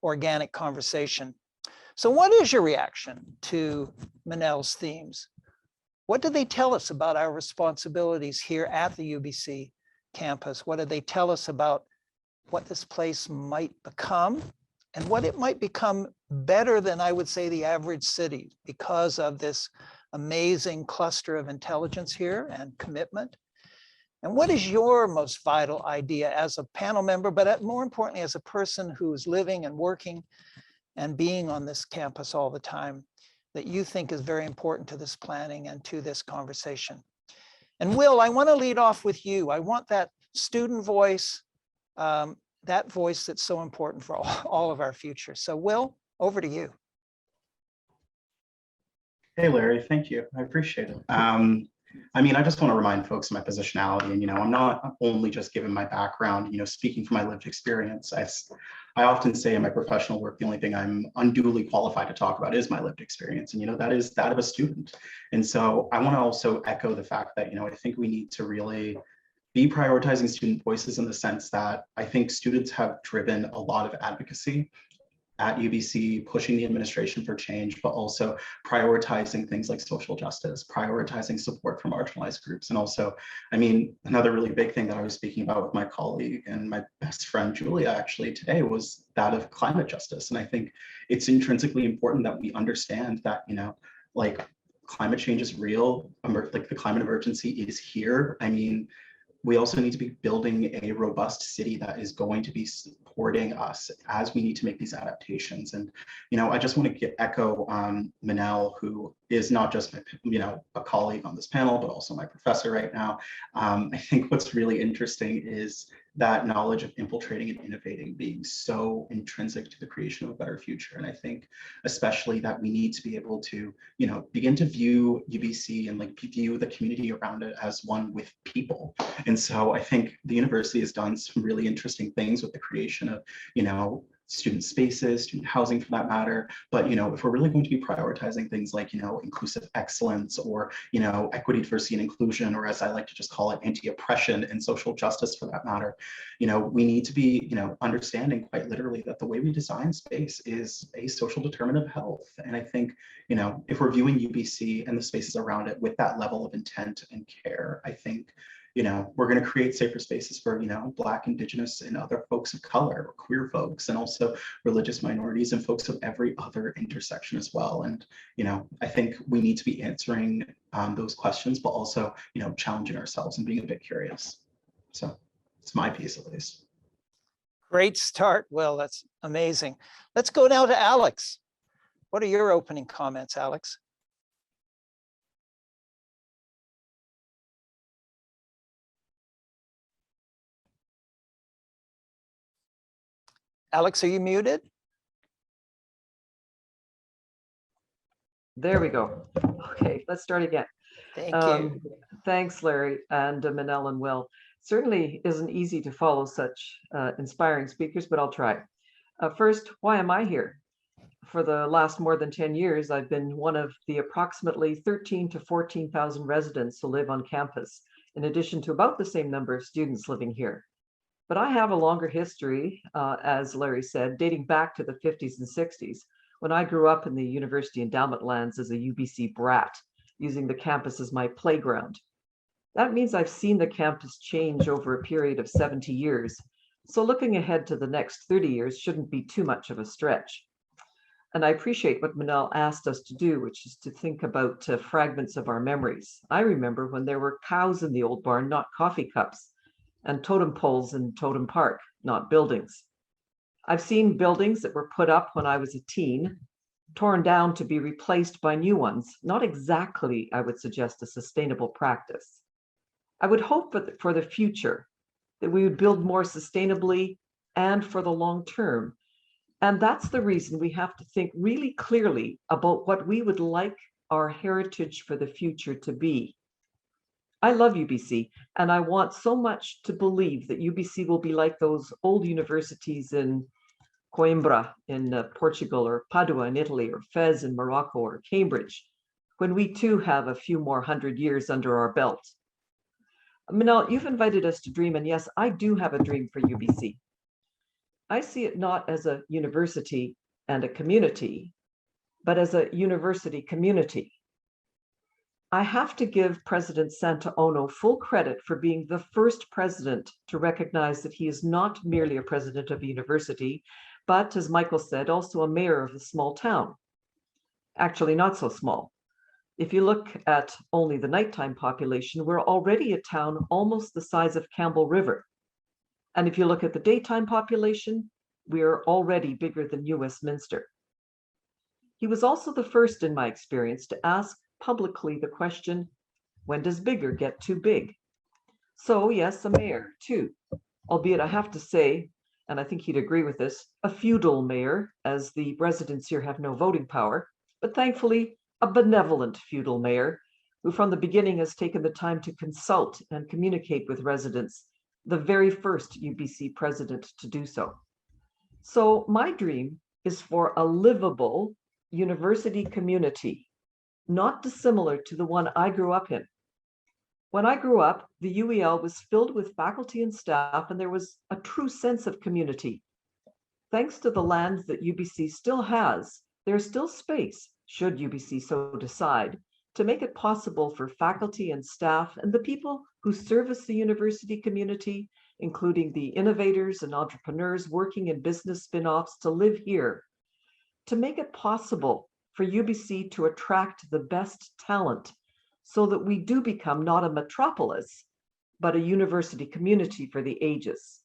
organic conversation. So what is your reaction to Minelle's themes? What do they tell us about our responsibilities here at the UBC campus? What do they tell us about what this place might become and what it might become better than, I would say, the average city because of this amazing cluster of intelligence here and commitment? And what is your most vital idea as a panel member, but more importantly, as a person who is living and working and being on this campus all the time, that you think is very important to this planning and to this conversation? And Will, I want to lead off with you. I want that student voice, that voice that's so important for all of our future. So Will, over to you. Hey, Larry, thank you. I appreciate it. I mean, I just want to remind folks of my positionality. And, I'm not only just given my background, speaking from my lived experience. I often say in my professional work, the only thing I'm unduly qualified to talk about is my lived experience. And, that is that of a student. And so I want to also echo the fact that, I think we need to really be prioritizing student voices in the sense that I think students have driven a lot of advocacy at UBC, pushing the administration for change, but also prioritizing things like social justice, prioritizing support for marginalized groups. And also, I mean, another really big thing that I was speaking about with my colleague and my best friend, Julia, actually today was that of climate justice. And I think it's intrinsically important that we understand that, like climate change is real, like the climate emergency is here. I mean, we also need to be building a robust city that is going to be supporting us as we need to make these adaptations. And, I just want to echo Minelle, who is not just, a colleague on this panel, but also my professor right now. I think what's really interesting is that knowledge of infiltrating and innovating being so intrinsic to the creation of a better future. And I think especially that we need to be able to, begin to view UBC and view the community around it as one with people. And so I think the university has done some really interesting things with the creation of, student spaces, student housing for that matter. But, if we're really going to be prioritizing things like, inclusive excellence or, equity, diversity, and inclusion, or as I like to just call it, anti-oppression and social justice for that matter, we need to be, understanding quite literally that the way we design space is a social determinant of health. And I think, if we're viewing UBC and the spaces around it with that level of intent and care, I think, we're going to create safer spaces for, Black, Indigenous, and other folks of color, or queer folks, and also religious minorities and folks of every other intersection as well. And, I think we need to be answering those questions, but also, challenging ourselves and being a bit curious. So it's my piece, at least. Great start, Will. That's amazing. Let's go now to Alex. What are your opening comments, Alex? Alex, are you muted? There we go. Okay, let's start again. Thank you. Thanks, Larry and Minelle and Will. Certainly isn't easy to follow such inspiring speakers, but I'll try. First, why am I here? For the last more than 10 years, I've been one of the approximately 13 to 14,000 residents who live on campus, in addition to about the same number of students living here. But I have a longer history, as Larry said, dating back to the 50s and 60s, when I grew up in the university endowment lands as a UBC brat, using the campus as my playground. That means I've seen the campus change over a period of 70 years. So looking ahead to the next 30 years shouldn't be too much of a stretch. And I appreciate what Minelle asked us to do, which is to think about fragments of our memories. I remember when there were cows in the old barn, not coffee cups, and totem poles in Totem Park, not buildings. I've seen buildings that were put up when I was a teen, torn down to be replaced by new ones. Not exactly, I would suggest, a sustainable practice. I would hope for the future that we would build more sustainably and for the long term. And that's the reason we have to think really clearly about what we would like our heritage for the future to be. I love UBC, and I want so much to believe that UBC will be like those old universities in Coimbra in Portugal, or Padua in Italy, or Fez in Morocco, or Cambridge, when we too have a few more 100 years under our belt. Minelle, you've invited us to dream, and yes, I do have a dream for UBC. I see it not as a university and a community, but as a university community. I have to give President Santaono full credit for being the first president to recognize that he is not merely a president of a university, but, as Michael said, also a mayor of a small town. Actually, not so small. If you look at only the nighttime population, we're already a town almost the size of Campbell River. And if you look at the daytime population, we are already bigger than New Westminster. He was also the first, in my experience, to ask publicly the question, when does bigger get too big? So yes, a mayor too, albeit I have to say, and I think he'd agree with this, a feudal mayor, as the residents here have no voting power, but thankfully a benevolent feudal mayor who from the beginning has taken the time to consult and communicate with residents, the very first UBC president to do so. So my dream is for a livable university community, not dissimilar to the one I grew up in. When I grew up, the UEL was filled with faculty and staff, and there was a true sense of community. Thanks to the land that UBC still has, there's still space, should UBC so decide, to make it possible for faculty and staff and the people who service the university community, including the innovators and entrepreneurs working in business spin-offs, to live here, to make it possible for UBC to attract the best talent so that we do become not a metropolis, but a university community for the ages.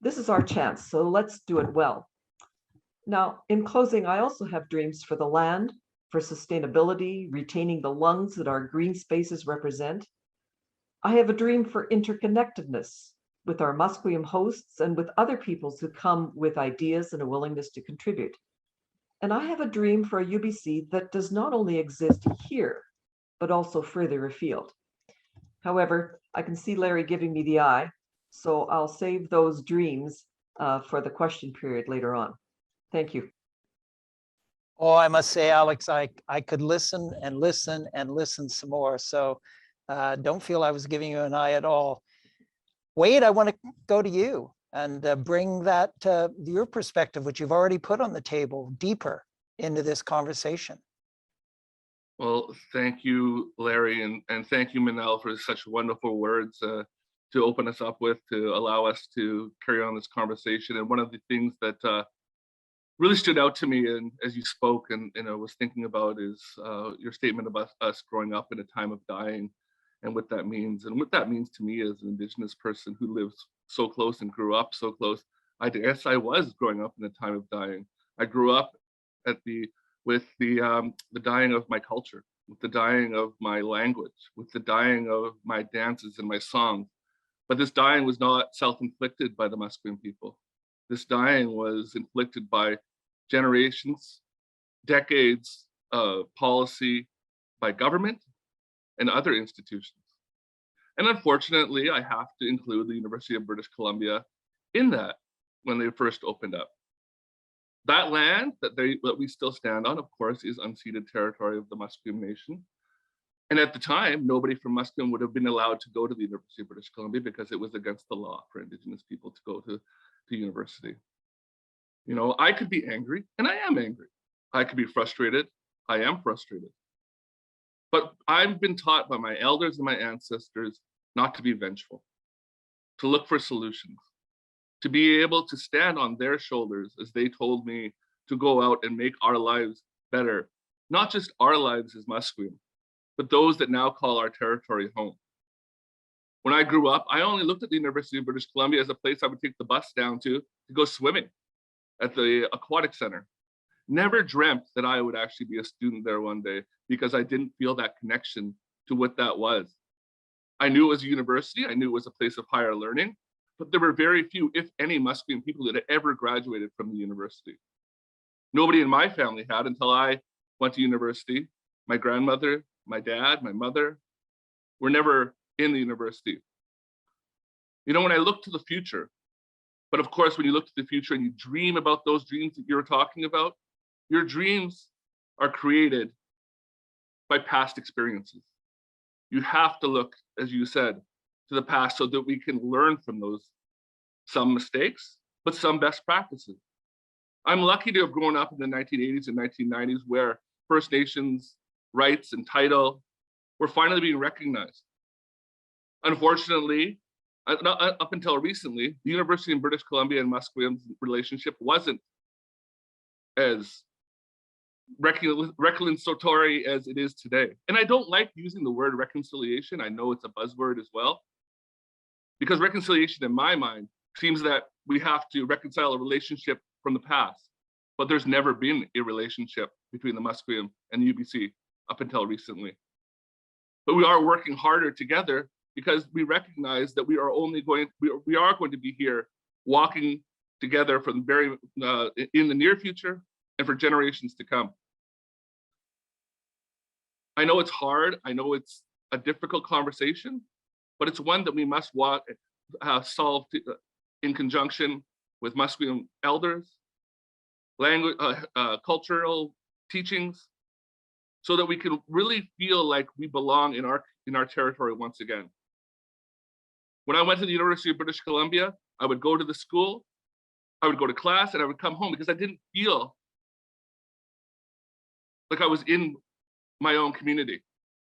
This is our chance, so let's do it well. Now, in closing, I also have dreams for the land, for sustainability, retaining the lungs that our green spaces represent. I have a dream for interconnectedness with our Musqueam hosts and with other peoples who come with ideas and a willingness to contribute. And I have a dream for a UBC that does not only exist here, but also further afield. However, I can see Larry giving me the eye, so I'll save those dreams for the question period later on. Thank you. Oh, I must say, Alex, I could listen and listen and listen some more. So don't feel I was giving you an eye at all. Wade, I want to go to you and bring that your perspective, which you've already put on the table, deeper into this conversation. Well, thank you, Larry, and thank you, Minelle, for such wonderful words to open us up with, to allow us to carry on this conversation. And one of the things that really stood out to me, and as you spoke and I was thinking about, is your statement about us growing up in a time of dying and what that means. And what that means to me as an Indigenous person who lives so close and grew up so close. I guess I was growing up in a time of dying. I grew up with the dying of my culture, with the dying of my language, with the dying of my dances and my songs. But this dying was not self-inflicted by the Musqueam people. This dying was inflicted by generations, decades of policy by government and other institutions. And unfortunately, I have to include the University of British Columbia in that when they first opened up. That land that we still stand on, of course, is unceded territory of the Musqueam Nation. And at the time, nobody from Musqueam would have been allowed to go to the University of British Columbia because it was against the law for Indigenous people to go to university. You know, I could be angry, and I am angry. I could be frustrated. I am frustrated. But I've been taught by my elders and my ancestors not to be vengeful, to look for solutions, to be able to stand on their shoulders as they told me to go out and make our lives better. Not just our lives as Musqueam, but those that now call our territory home. When I grew up, I only looked at the University of British Columbia as a place I would take the bus down to go swimming at the aquatic center. Never dreamt that I would actually be a student there one day because I didn't feel that connection to what that was. I knew it was a university, I knew it was a place of higher learning, but there were very few, if any, Musqueam people that had ever graduated from the university. Nobody in my family had until I went to university. My grandmother, my dad, my mother were never in the university. You know, when I look to the future, but of course, when you look to the future and you dream about those dreams that you're talking about, your dreams are created by past experiences. You have to look, as you said, to the past so that we can learn from those, some mistakes, but some best practices. I'm lucky to have grown up in the 1980s and 1990s where First Nations rights and title were finally being recognized. Unfortunately, up until recently, the University of British Columbia and Musqueam's relationship wasn't as reconciliatory as it is today. And I don't like using the word reconciliation. I know it's a buzzword as well, because reconciliation in my mind seems that we have to reconcile a relationship from the past, but there's never been a relationship between the Musqueam and the UBC up until recently. But we are working harder together because we recognize that we are going to be here walking together from in the near future and for generations to come. I know it's hard. I know it's a difficult conversation, but it's one that we must solve in conjunction with Musqueam elders, language, cultural teachings, so that we can really feel like we belong in our territory once again. When I went to the University of British Columbia, I would go to the school, I would go to class, and I would come home because I didn't feel like I was in my own community.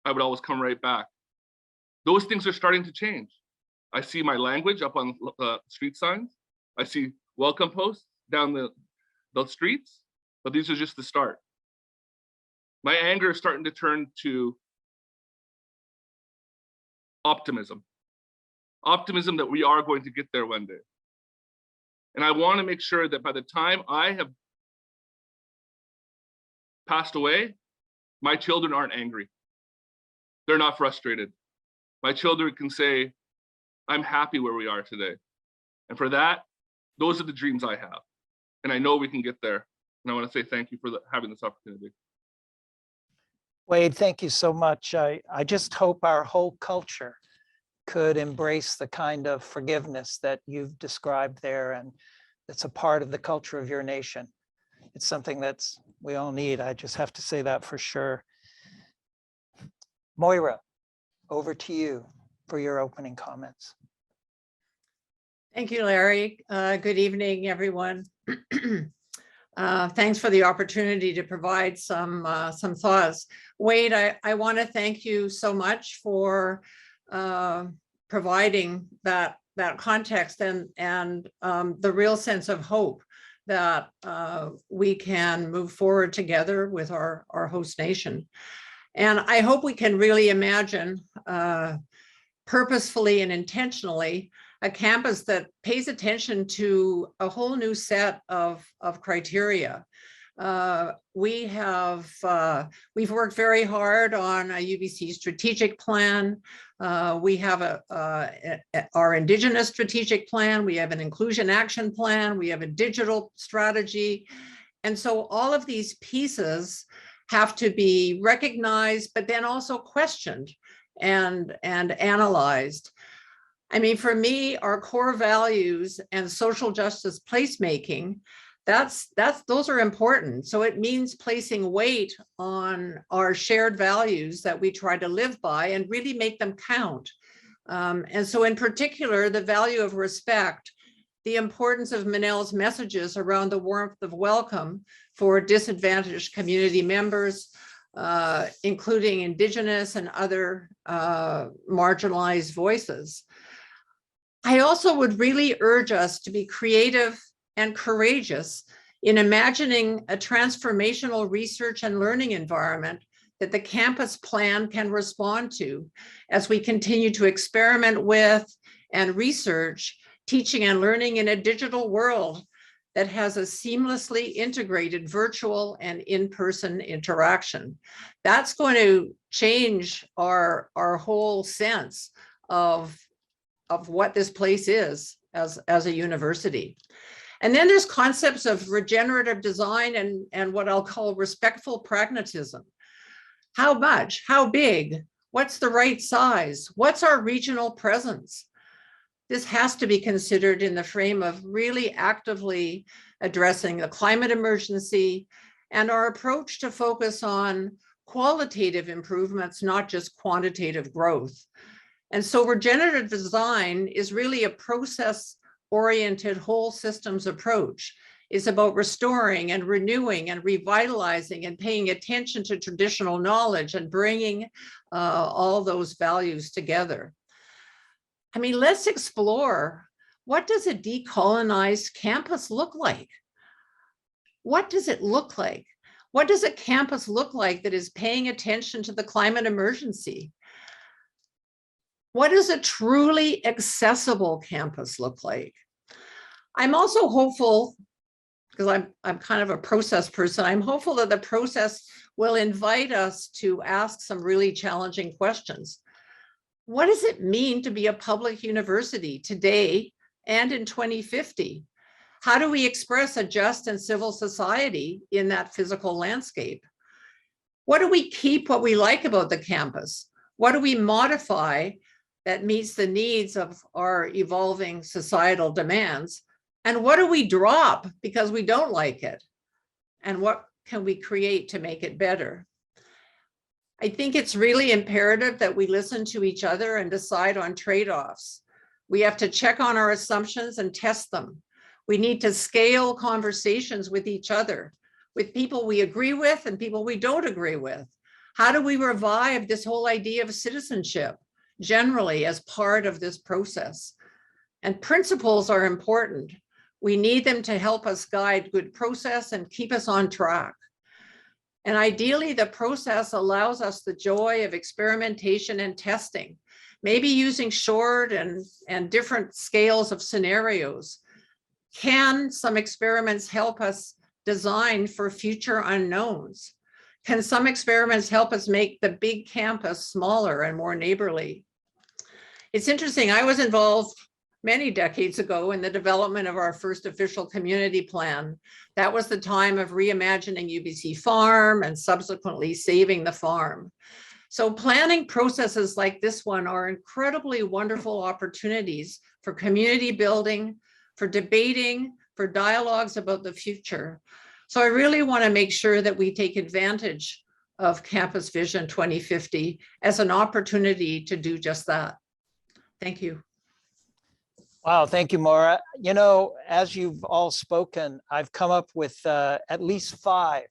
I would always come right back. Those things are starting to change. I see my language up on street signs. I see welcome posts down the streets, but these are just the start. My anger is starting to turn to optimism. Optimism that we are going to get there one day. And I want to make sure that by the time I have passed away, my children aren't angry. They're not frustrated. My children can say, I'm happy where we are today. And for that, those are the dreams I have. And I know we can get there. And I want to say thank you for having this opportunity. Wade, thank you so much. I just hope our whole culture could embrace the kind of forgiveness that you've described there, and it's a part of the culture of your nation. It's something that's we all need. I just have to say that for sure. Moira, over to you for your opening comments. Thank you, Larry. Good evening, everyone. Thanks for the opportunity to provide some thoughts. Wade, I want to thank you so much for providing that context and the real sense of hope that we can move forward together with our host nation. And I hope we can really imagine purposefully and intentionally a campus that pays attention to a whole new set of criteria. We've worked very hard on a UBC strategic plan. We have our Indigenous strategic plan. We have an inclusion action plan. We have a digital strategy. And so all of these pieces have to be recognized, but then also questioned and analyzed. I mean, for me, our core values and social justice placemaking, those are important. So it means placing weight on our shared values that we try to live by and really make them count. And so in particular, the value of respect, the importance of Minelle's messages around the warmth of welcome for disadvantaged community members, including Indigenous and other marginalized voices. I also would really urge us to be creative and courageous in imagining a transformational research and learning environment that the campus plan can respond to as we continue to experiment with and research teaching and learning in a digital world that has a seamlessly integrated virtual and in-person interaction. That's going to change our whole sense of what this place is as a university. And then there's concepts of regenerative design and what I'll call respectful pragmatism. How much? How big? What's the right size? What's our regional presence? This has to be considered in the frame of really actively addressing the climate emergency and our approach to focus on qualitative improvements, not just quantitative growth. And so regenerative design is really a process-oriented whole systems approach. It's about restoring and renewing and revitalizing and paying attention to traditional knowledge and bringing all those values together. I mean, let's explore, what does a decolonized campus look like? What does it look like? What does a campus look like that is paying attention to the climate emergency? What does a truly accessible campus look like? I'm also hopeful, because I'm kind of a process person, I'm hopeful that the process will invite us to ask some really challenging questions. What does it mean to be a public university today and in 2050? How do we express a just and civil society in that physical landscape? What do we keep what we like about the campus? What do we modify that meets the needs of our evolving societal demands? And what do we drop because we don't like it? And what can we create to make it better? I think it's really imperative that we listen to each other and decide on trade-offs. We have to check on our assumptions and test them. We need to scale conversations with each other, with people we agree with and people we don't agree with. How do we revive this whole idea of citizenship generally as part of this process? And principles are important. We need them to help us guide good process and keep us on track. And ideally, the process allows us the joy of experimentation and testing, maybe using short and different scales of scenarios. Can some experiments help us design for future unknowns? Can some experiments help us make the big campus smaller and more neighborly? It's interesting, I was involved many decades ago in the development of our first official community plan. That was the time of reimagining UBC Farm and subsequently saving the farm. So planning processes like this one are incredibly wonderful opportunities for community building, for debating, for dialogues about the future. So I really want to make sure that we take advantage of Campus Vision 2050 as an opportunity to do just that. Thank you. Wow, thank you, Maura. You know, as you've all spoken, I've come up with at least 5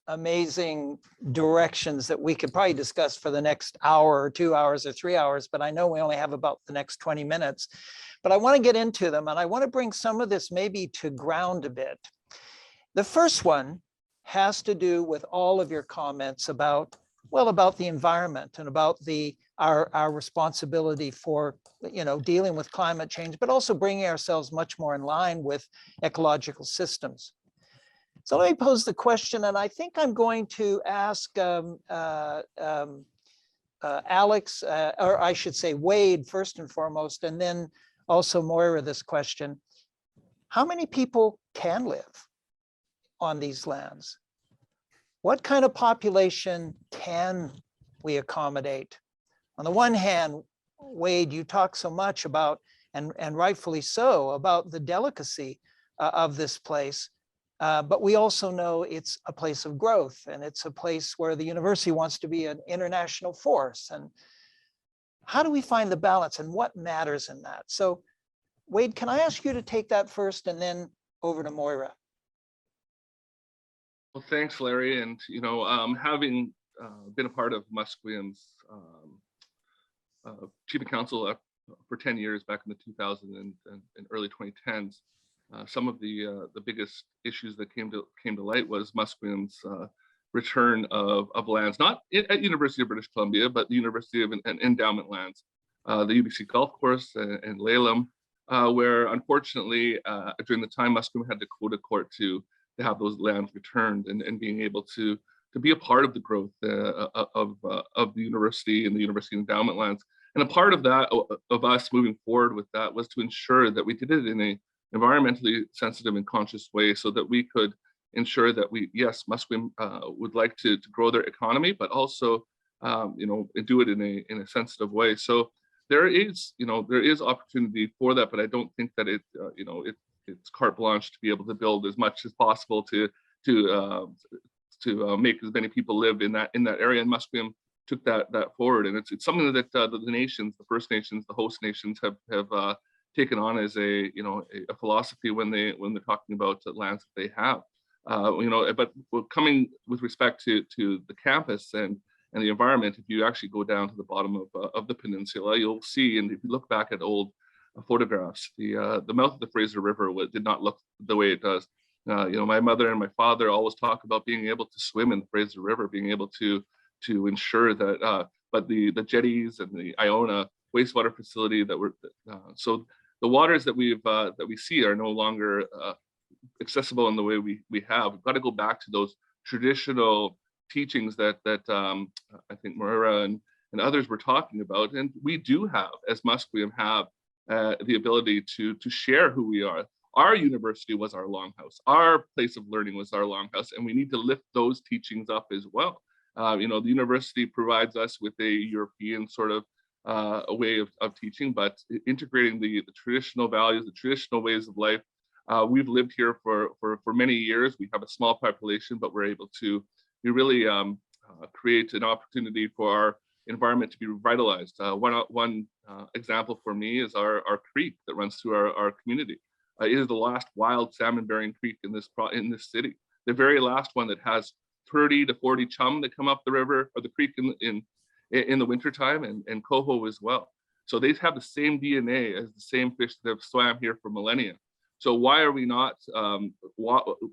amazing directions that we could probably discuss for the next hour or 2 hours or 3 hours, but I know we only have about the next 20 minutes. But I want to get into them, and I want to bring some of this maybe to ground a bit. The first one has to do with all of your comments about, well, about the environment and about our responsibility for, you know, dealing with climate change, but also bringing ourselves much more in line with ecological systems. So let me pose the question, and I think I'm going to ask Alex, or I should say Wade first and foremost, and then also Moira this question. How many people can live on these lands? What kind of population can we accommodate? On the one hand, Wade, you talk so much about, and rightfully so, about the delicacy of this place, but we also know it's a place of growth, and it's a place where the university wants to be an international force. And how do we find the balance, and what matters in that? So Wade, can I ask you to take that first, and then over to Moira? Well, thanks, Larry. And, you know, having been a part of Musqueam's chief of council for 10 years back in the 2000s and early 2010s. Some of the biggest issues that came to light was Musqueam's return of lands, not at University of British Columbia, but the University of Endowment lands, the UBC Golf Course and Laleham, where unfortunately during the time Musqueam had to go to court to have those lands returned and being able to be a part of the growth of the university and the university endowment lands. And a part of that, of us moving forward with that, was to ensure that we did it in a environmentally sensitive and conscious way, so that we could ensure that yes, Musqueam would like to grow their economy, but also, do it in a sensitive way. So there is opportunity for that, but I don't think that it's carte blanche to be able to build as much as possible to make as many people live in that area. And Musqueam took that forward, and it's something that the nations, the First Nations, the host nations have taken on as a philosophy when they're talking about the lands that they have. But coming with respect to the campus and the environment, if you actually go down to the bottom of the peninsula, you'll see, and if you look back at old photographs, the mouth of the Fraser River did not look the way it does. My mother and my father always talk about being able to swim in the Fraser River, being able to ensure that, but the jetties and the Iona wastewater facility so the waters that we see are no longer accessible in the way we have. We've got to go back to those traditional teachings that I think Moira and others were talking about, and we do have, as Musqueam, have the ability to share who we are. Our university was our longhouse. Our place of learning was our longhouse, and we need to lift those teachings up as well. The university provides us with a European sort of a way of teaching, but integrating the traditional values, the traditional ways of life. We've lived here for many years. We have a small population, but we're able to really create an opportunity for our environment to be revitalized. One example for me is our creek that runs through our community. It is the last wild salmon bearing creek in this city. The very last one that has 30 to 40 chum that come up the river or the creek in the wintertime, and coho as well. So they have the same DNA as the same fish that have swam here for millennia. So why are we not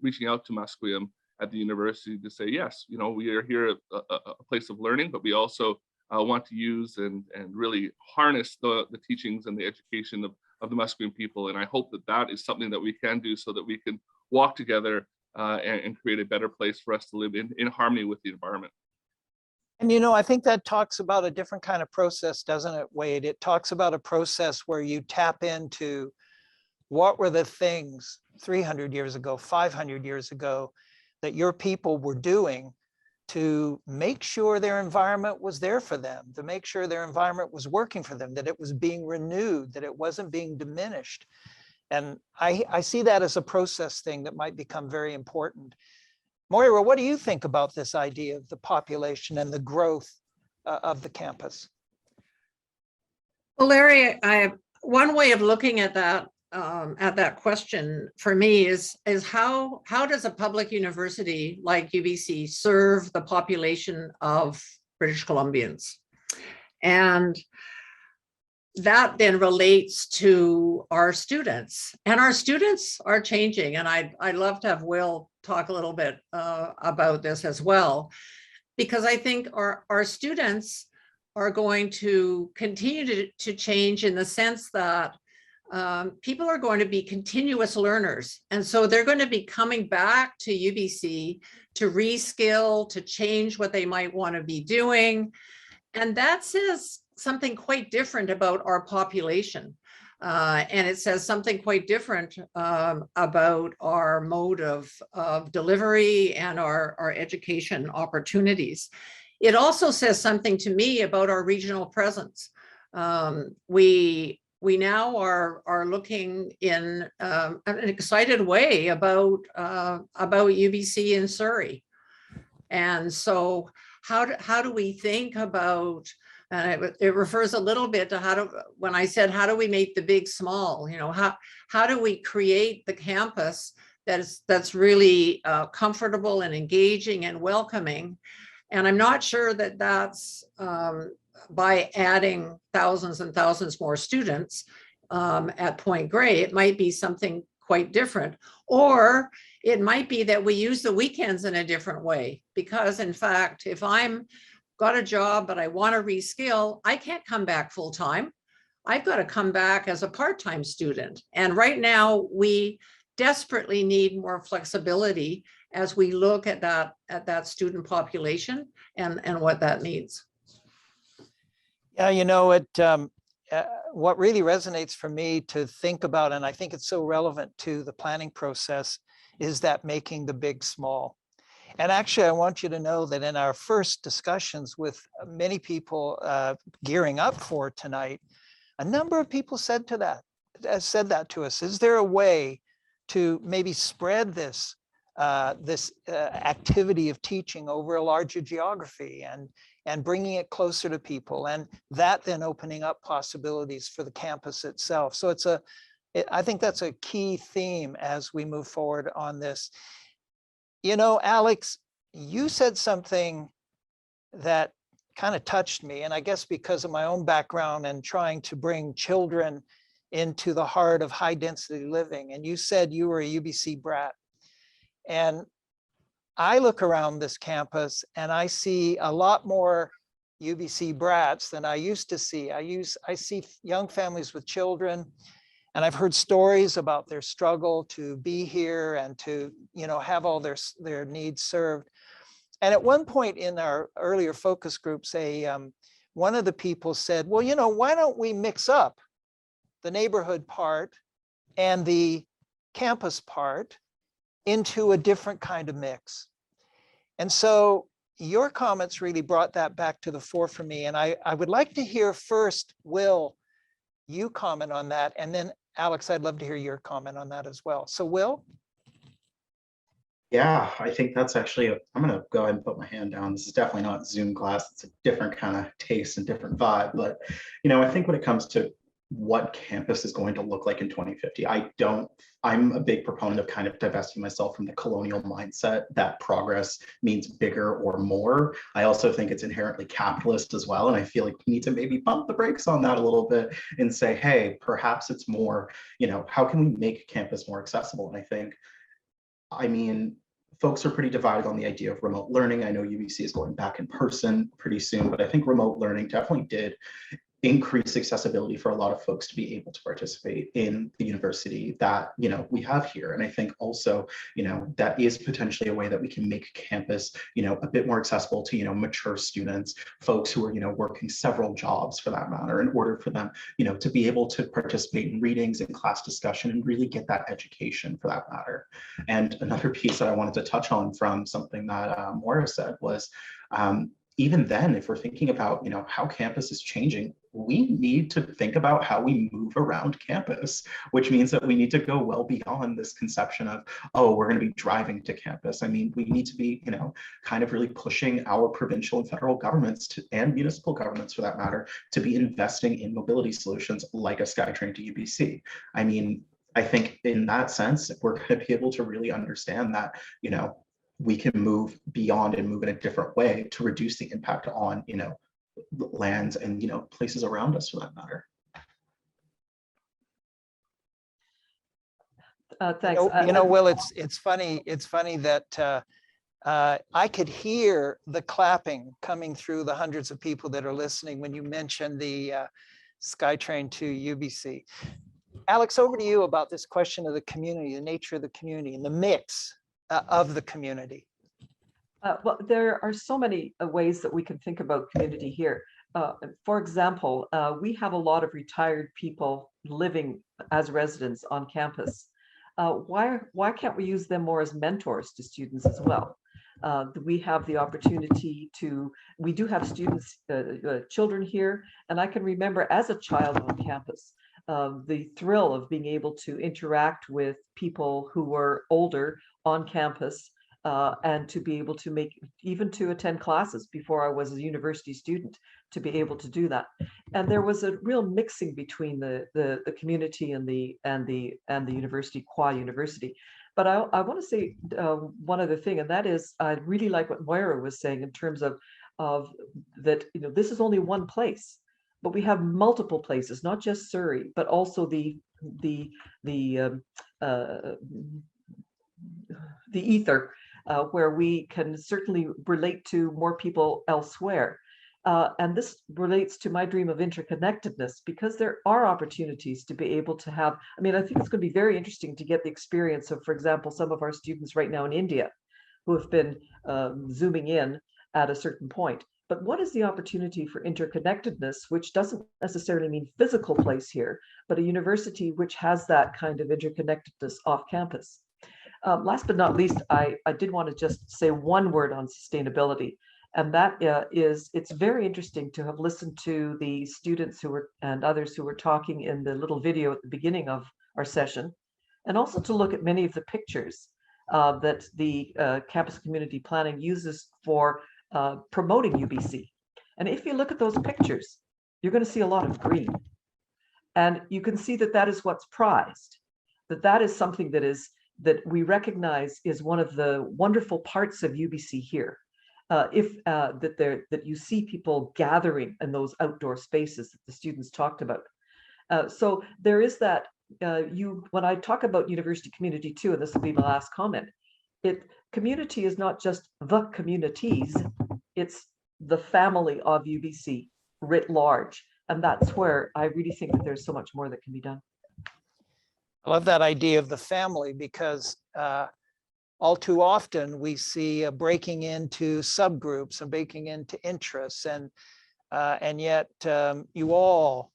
reaching out to Musqueam at the university to say, yes, we are here a place of learning, but we also want to use and really harness the teachings and the education of the Musqueam people. And I hope that is something that we can do, so that we can walk together and create a better place for us to live in harmony with the environment. And I think that talks about a different kind of process, doesn't it, Wade? It talks about a process where you tap into what were the things 300 years ago, 500 years ago, that your people were doing to make sure their environment was there for them, to make sure their environment was working for them, that it was being renewed, that it wasn't being diminished. And I see that as a process thing that might become very important. Moira, what do you think about this idea of the population and the growth of the campus? Well, Larry, one way of looking at that question for me is how does a public university like UBC serve the population of British Columbians? And that then relates to our students, and our students are changing. And I'd love to have Will talk a little bit about this as well, because I think our students are going to continue to change in the sense that people are going to be continuous learners. And so they're going to be coming back to UBC to reskill, to change what they might want to be doing. And that says something quite different about our population. And it says something quite different about our mode of delivery and our education opportunities. It also says something to me about our regional presence. We now are looking in an excited way about UBC in Surrey. And so how do we think about, and it refers a little bit to when I said, how do we make the big small? How do we create the campus that's really comfortable and engaging and welcoming? And I'm not sure that that's by adding thousands and thousands more students at Point Grey. It might be something quite different. Or it might be that we use the weekends in a different way, because in fact, if I'm got a job, but I want to reskill, I can't come back full time. I've got to come back as a part-time student. And right now we desperately need more flexibility as we look at that student population and what that needs. Yeah, you know, what really resonates for me to think about, and I think it's so relevant to the planning process, is that making the big small. And actually, I want you to know that in our first discussions with many people gearing up for tonight, a number of people said that to us. Is there a way to maybe spread this activity of teaching over a larger geography and bringing it closer to people, and that then opening up possibilities for the campus itself? So I think that's a key theme as we move forward on this. You know, Alex, you said something that kind of touched me, and I guess because of my own background and trying to bring children into the heart of high density living. And you said you were a UBC brat. And I look around this campus and I see a lot more UBC brats than I used to see. I see young families with children, and I've heard stories about their struggle to be here and to, you know, have all their needs served. And at one point in our earlier focus groups, one of the people said, well, you know, why don't we mix up the neighborhood part and the campus part into a different kind of mix? And so your comments really brought that back to the fore for me. And I would like to hear first, Will, you comment on that. And then Alex, I'd love to hear your comment on that as well. So Will? Yeah, I think that's actually, I'm going to go ahead and put my hand down. This is definitely not Zoom class. It's a different kind of taste and different vibe. But, you know, I think when it comes to what campus is going to look like in 2050, I'm a big proponent of kind of divesting myself from the colonial mindset that progress means bigger or more. I also think it's inherently capitalist as well. And I feel like we need to maybe bump the brakes on that a little bit and say, hey, perhaps it's more, you know, how can we make campus more accessible? And I mean, folks are pretty divided on the idea of remote learning. I know UBC is going back in person pretty soon, but I think remote learning definitely did increase accessibility for a lot of folks to be able to participate in the university that, you know, we have here. And I think also, you know, that is potentially a way that we can make campus, you know, a bit more accessible to, you know, mature students, folks who are, you know, working several jobs for that matter, in order for them, you know, to be able to participate in readings and class discussion and really get that education for that matter. And another piece that I wanted to touch on from something that Maura said was, even then, if we're thinking about, you know, how campus is changing, we need to think about how we move around campus, which means that we need to go well beyond this conception of, oh, we're going to be driving to campus. I mean, we need to be, you know, kind of really pushing our provincial and federal governments and municipal governments for that matter, to be investing in mobility solutions like a SkyTrain to UBC. I mean, I think in that sense, we're going to be able to really understand that, you know, we can move beyond and move in a different way to reduce the impact on, you know, lands and, you know, places around us for that matter. Thanks. You know, Will, it's funny that I could hear the clapping coming through the hundreds of people that are listening when you mentioned the SkyTrain to UBC. Alex, over to you about this question of the community, the nature of the community and the mix of the community. Well, there are so many ways that we can think about community here. For example, we have a lot of retired people living as residents on campus. Why can't we use them more as mentors to students as well? We have the opportunity to, we do have students, children here, and I can remember as a child on campus, the thrill of being able to interact with people who were older on campus, and to be able to even to attend classes before I was a university student, to be able to do that. And there was a real mixing between the community and the university, qua university. But I want to say one other thing, and that is I really like what Moira was saying in terms of that, you know, this is only one place, but we have multiple places, not just Surrey, but also the ether, where we can certainly relate to more people elsewhere. And this relates to my dream of interconnectedness, because there are opportunities to be able to have, I mean, I think it's going to be very interesting to get the experience of, for example, some of our students right now in India who have been zooming in at a certain point. But what is the opportunity for interconnectedness, which doesn't necessarily mean physical place here, but a university which has that kind of interconnectedness off campus? Last but not least, I did want to just say one word on sustainability. And that is, it's very interesting to have listened to the students who were and others who were talking in the little video at the beginning of our session, and also to look at many of the pictures that the campus community planning uses for promoting UBC. And if you look at those pictures, you're going to see a lot of green. And you can see that that is what's prized, that is something that we recognize is one of the wonderful parts of UBC here. That you see people gathering in those outdoor spaces that the students talked about. So there is that, when I talk about university community too, and this will be my last comment, community is not just the communities, it's the family of UBC writ large. And that's where I really think that there's so much more that can be done. I love that idea of the family, because all too often we see breaking into subgroups and breaking into interests, and yet you all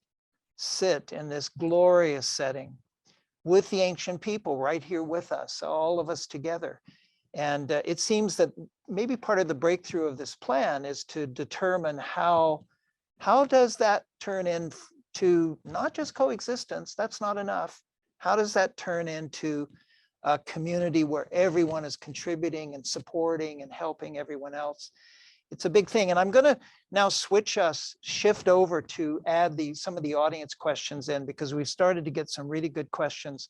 sit in this glorious setting with the ancient people right here with us, all of us together. And it seems that maybe part of the breakthrough of this plan is to determine how does that turn into not just coexistence, that's not enough. How does that turn into a community where everyone is contributing and supporting and helping everyone else? It's a big thing. And I'm going to now shift over to add some of the audience questions in, because we've started to get some really good questions.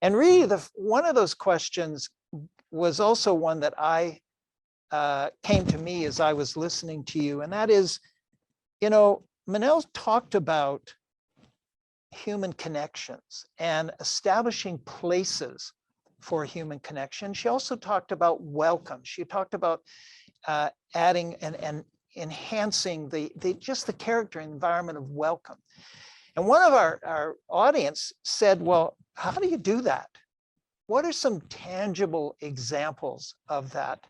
And really, one of those questions was also one that came to me as I was listening to you. And that is, you know, Minelle talked about human connections and establishing places for human connection. She also talked about welcome. She talked about adding and enhancing just the character and environment of welcome. And one of our audience said, well, how do you do that? What are some tangible examples of that?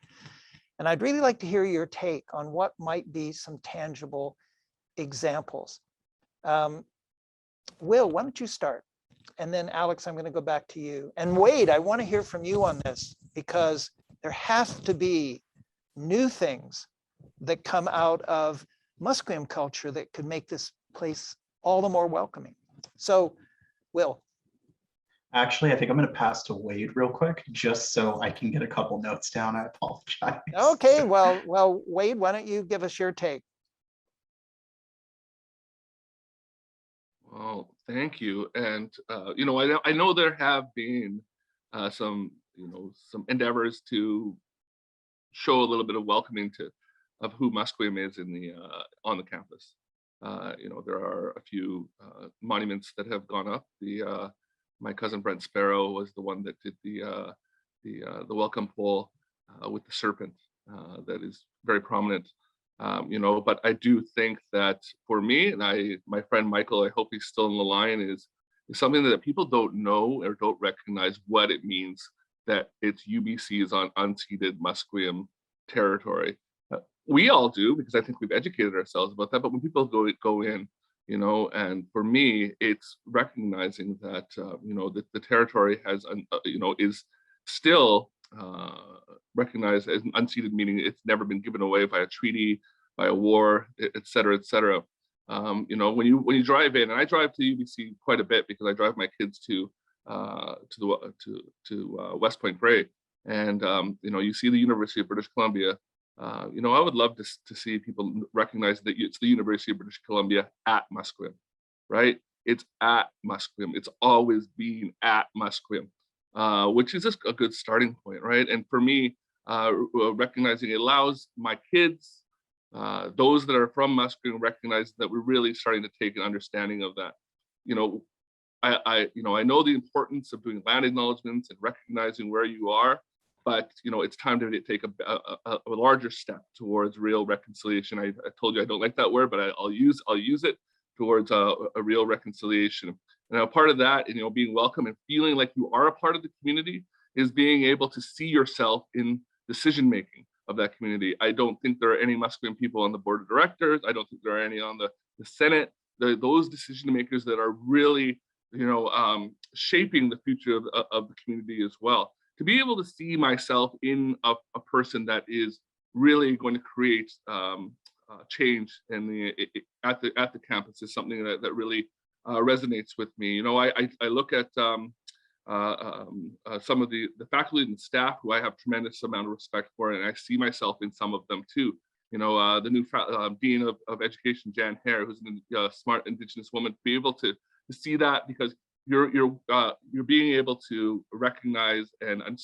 And I'd really like to hear your take on what might be some tangible examples. Will, why don't you start? And then Alex, I'm going to go back to you. And Wade, I want to hear from you on this, because there have to be new things that come out of Musqueam culture that could make this place all the more welcoming. So, Will. Actually, I think I'm going to pass to Wade real quick, just so I can get a couple notes down. I apologize. Okay, well, Wade, why don't you give us your take? Well, thank you. And you know, I know there have been some endeavors to show a little bit of welcoming of who Musqueam is on the campus. You know, there are a few monuments that have gone up. My cousin Brent Sparrow was the one that did the welcome pole with the serpent that is very prominent. You know, but I do think that for me, and my friend Michael, I hope he's still in the line, is something that people don't know or don't recognize what it means that it's UBC's on unceded Musqueam territory. We all do, because I think we've educated ourselves about that. But when people go in, you know, and for me, it's recognizing that you know, that the territory has you know, is still recognized as unceded, meaning it's never been given away by a treaty, by a war, et cetera, et cetera. You know, when you drive in, and I drive to UBC quite a bit because I drive my kids to West Point Grey, and you know, you see the University of British Columbia. You know, I would love to see people recognize that it's the University of British Columbia at Musqueam, right? It's at Musqueam. It's always been at Musqueam. which is just a good starting point, right? And for me, recognizing it allows my kids, those that are from Musqueam, recognize that we're really starting to take an understanding of that. You know, I know the importance of doing land acknowledgements and recognizing where you are, but it's time to take a larger step towards real reconciliation. I told you I don't like that word, but I'll use it towards a real reconciliation. And a part of that, being welcome and feeling like you are a part of the community, is being able to see yourself in decision making of that community. I don't think there are any Musqueam people on the board of directors. I don't think there are any on the Senate. Those decision makers that are really shaping the future of the community as well. To be able to see myself in a person that is really going to create change at the campus is something that really resonates with me. I look at some of the faculty and staff who I have tremendous amount of respect for, and I see myself in some of them too. The new Dean of Education, Jan Hare, who's a smart Indigenous woman, to be able to see that, because you're being able to recognize and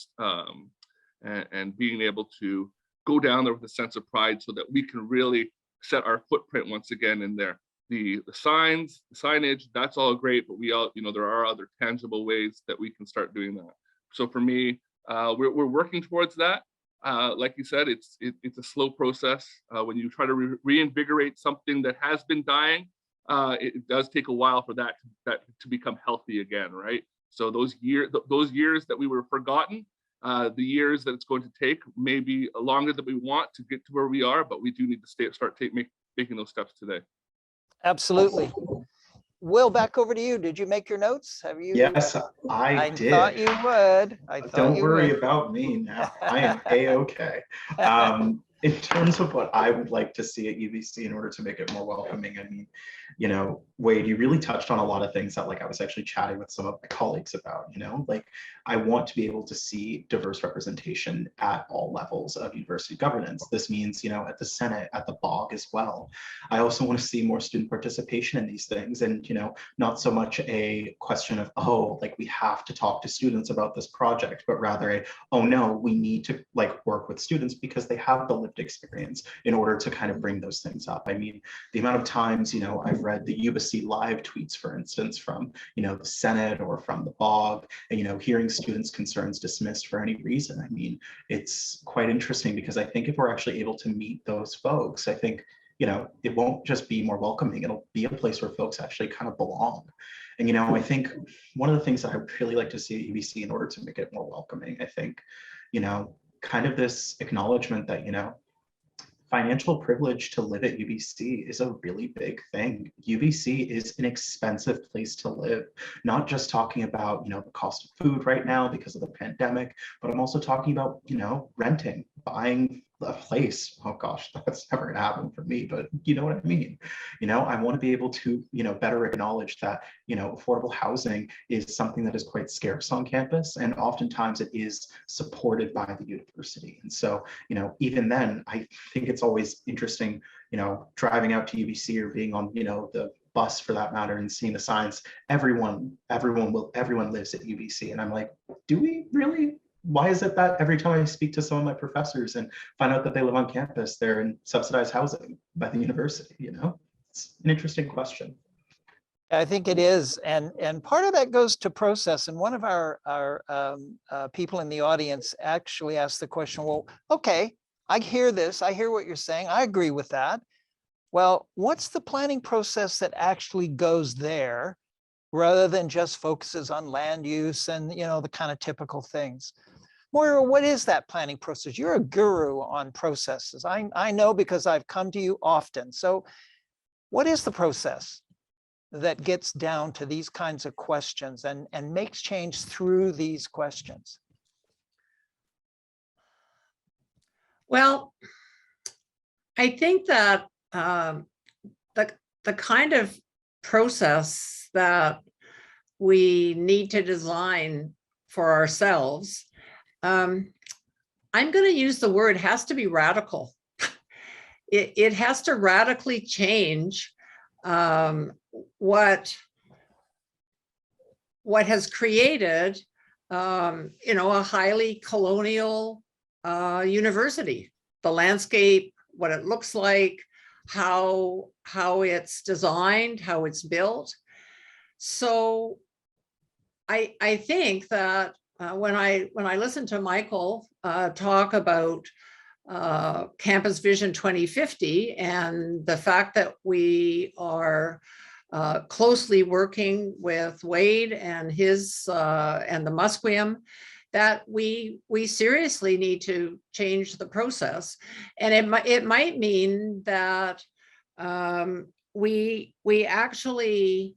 being able to go down there with a sense of pride, so that we can really set our footprint once again in there. The signs, the signage, that's all great, but we all, there are other tangible ways that we can start doing that. So for me, we're working towards that. Like you said, it's a slow process. When you try to reinvigorate something that has been dying, it does take a while for that to become healthy again, right? So those years that we were forgotten, the years that it's going to take may be longer than we want to get to where we are, but we do need to start making those steps today. Absolutely. Will, back over to you. Did you make your notes? Have you? Yes, I did. Thought you would. Don't worry about me now. I am A-okay. In terms of what I would like to see at UBC in order to make it more welcoming, I mean, Wade, you really touched on a lot of things that I was actually chatting with some of my colleagues about, I want to be able to see diverse representation at all levels of university governance. This means, at the Senate, at the BOG as well. I also want to see more student participation in these things, and, not so much a question of, we have to talk to students about this project, but rather oh no, we need to work with students because they have the lived experience in order to kind of bring those things up. I mean, the amount of times, I've read the UBC live tweets, for instance, from, the Senate or from the BOG, and, hearing students' concerns dismissed for any reason. I mean, it's quite interesting, because I think if we're actually able to meet those folks, I think, it won't just be more welcoming, it'll be a place where folks actually kind of belong. And, I think one of the things that I would really like to see at UBC in order to make it more welcoming, I think, kind of this acknowledgement that, financial privilege to live at UBC is a really big thing. UBC is an expensive place to live, not just talking about, the cost of food right now because of the pandemic, but I'm also talking about, renting, buying a place. Oh gosh, that's never gonna happen for me, but you know what I mean. I want to be able to, better acknowledge that, affordable housing is something that is quite scarce on campus, and oftentimes it is supported by the university. And so, even then, I think it's always interesting, driving out to UBC or being on, the bus for that matter, and seeing the signs, everyone lives at UBC. And I'm like, do we really? Why is it that every time I speak to some of my professors and find out that they live on campus, they're in subsidized housing by the university? It's an interesting question. I think it is, and part of that goes to process. And one of our people in the audience actually asked the question, well, okay, I hear this, I hear what you're saying, I agree with that. Well, what's the planning process that actually goes there, rather than just focuses on land use and, the kind of typical things? Moira, what is that planning process? You're a guru on processes. I know, because I've come to you often. So what is the process that gets down to these kinds of questions and makes change through these questions? Well, I think that the kind of process that we need to design for ourselves, I'm going to use the word has to be radical. It has to radically change what has created a highly colonial university. The landscape, what it looks like, how it's designed, how it's built. So I think that when I listen to Michael talk about Campus Vision 2050 and the fact that we are closely working with Wade and his and the Musqueam, that we seriously need to change the process, and it might mean that we actually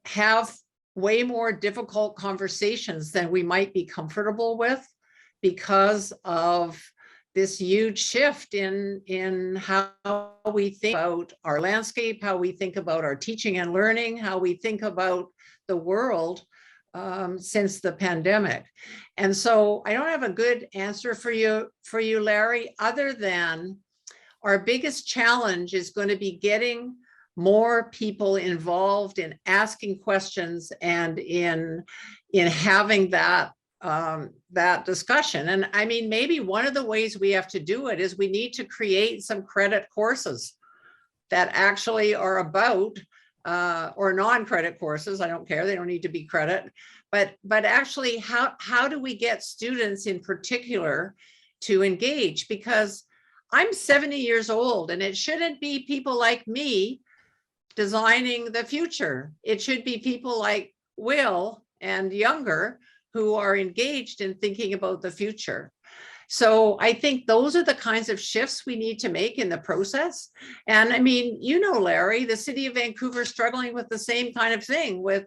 have way more difficult conversations than we might be comfortable with because of this huge shift in how we think about our landscape, how we think about our teaching and learning, how we think about the world since the pandemic. And so I don't have a good answer for you, Larry, other than our biggest challenge is going to be getting more people involved in asking questions and in having that that discussion. And I mean, maybe one of the ways we have to do it is we need to create some credit courses that actually are about or non-credit courses. I don't care, they don't need to be credit, but actually how do we get students in particular to engage? Because I'm 70 years old and it shouldn't be people like me designing the future. It should be people like Will and younger who are engaged in thinking about the future. So I think those are the kinds of shifts we need to make in the process. And I mean, Larry, the city of Vancouver is struggling with the same kind of thing with,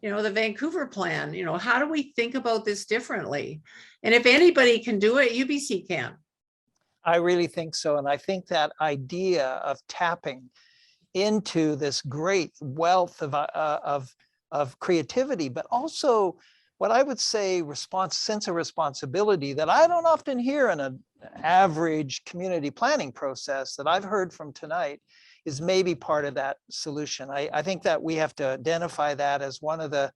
the Vancouver plan. How do we think about this differently? And if anybody can do it, UBC can. I really think so. And I think that idea of tapping into this great wealth of creativity, but also what I would say sense of responsibility that I don't often hear in an average community planning process that I've heard from tonight is maybe part of that solution. I think that we have to identify that as one of the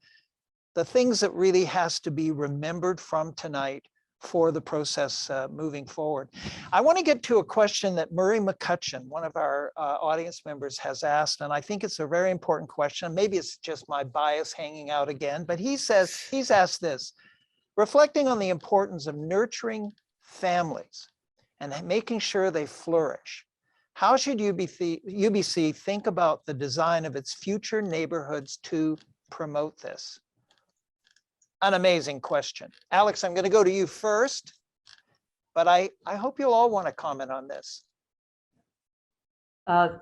things that really has to be remembered from tonight for the process moving forward. I want to get to a question that Murray McCutcheon, one of our audience members, has asked, and I think it's a very important question. Maybe it's just my bias hanging out again, but he's asked this: reflecting on the importance of nurturing families and making sure they flourish, how should UBC think about the design of its future neighborhoods to promote this? An amazing question. Alex, I'm going to go to you first, but I hope you'll all want to comment on this.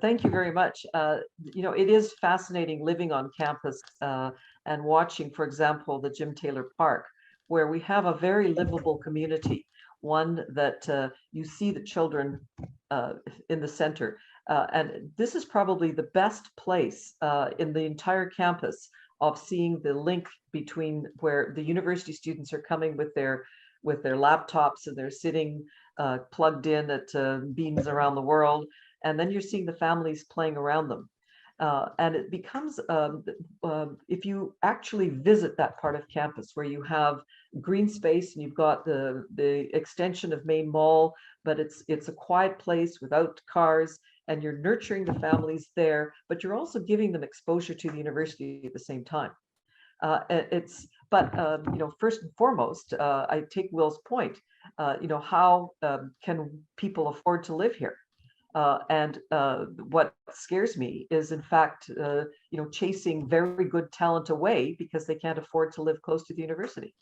Thank you very much. It is fascinating living on campus and watching, for example, the Jim Taylor Park, where we have a very livable community, one that you see the children in the center. And this is probably the best place in the entire campus of seeing the link between where the university students are coming with their laptops and they're sitting plugged in at beams around the world, and then you're seeing the families playing around them. And it becomes, if you actually visit that part of campus where you have green space and you've got the extension of Main Mall, but it's a quiet place without cars, and you're nurturing the families there, but you're also giving them exposure to the university at the same time. First and foremost, I take Will's point. How can people afford to live here? And what scares me is, in fact, chasing very good talent away because they can't afford to live close to the university.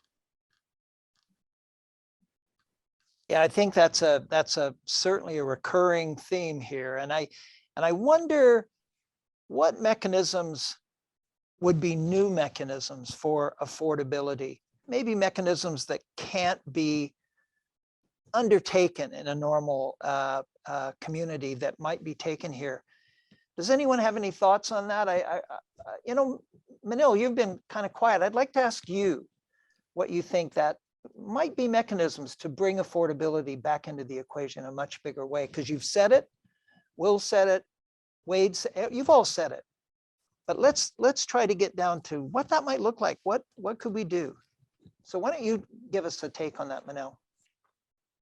Yeah, I think that's certainly a recurring theme here, and I wonder what mechanisms would be new mechanisms for affordability, maybe mechanisms that can't be undertaken in a normal community that might be taken here. Does anyone have any thoughts on that? Minelle, you've been kind of quiet. I'd like to ask you what you think that might be mechanisms to bring affordability back into the equation in a much bigger way, because you've said it, Will said it, Wade said it, you've all said it. but let's try to get down to what that might look like. What could we do? So why don't you give us a take on that, Minelle?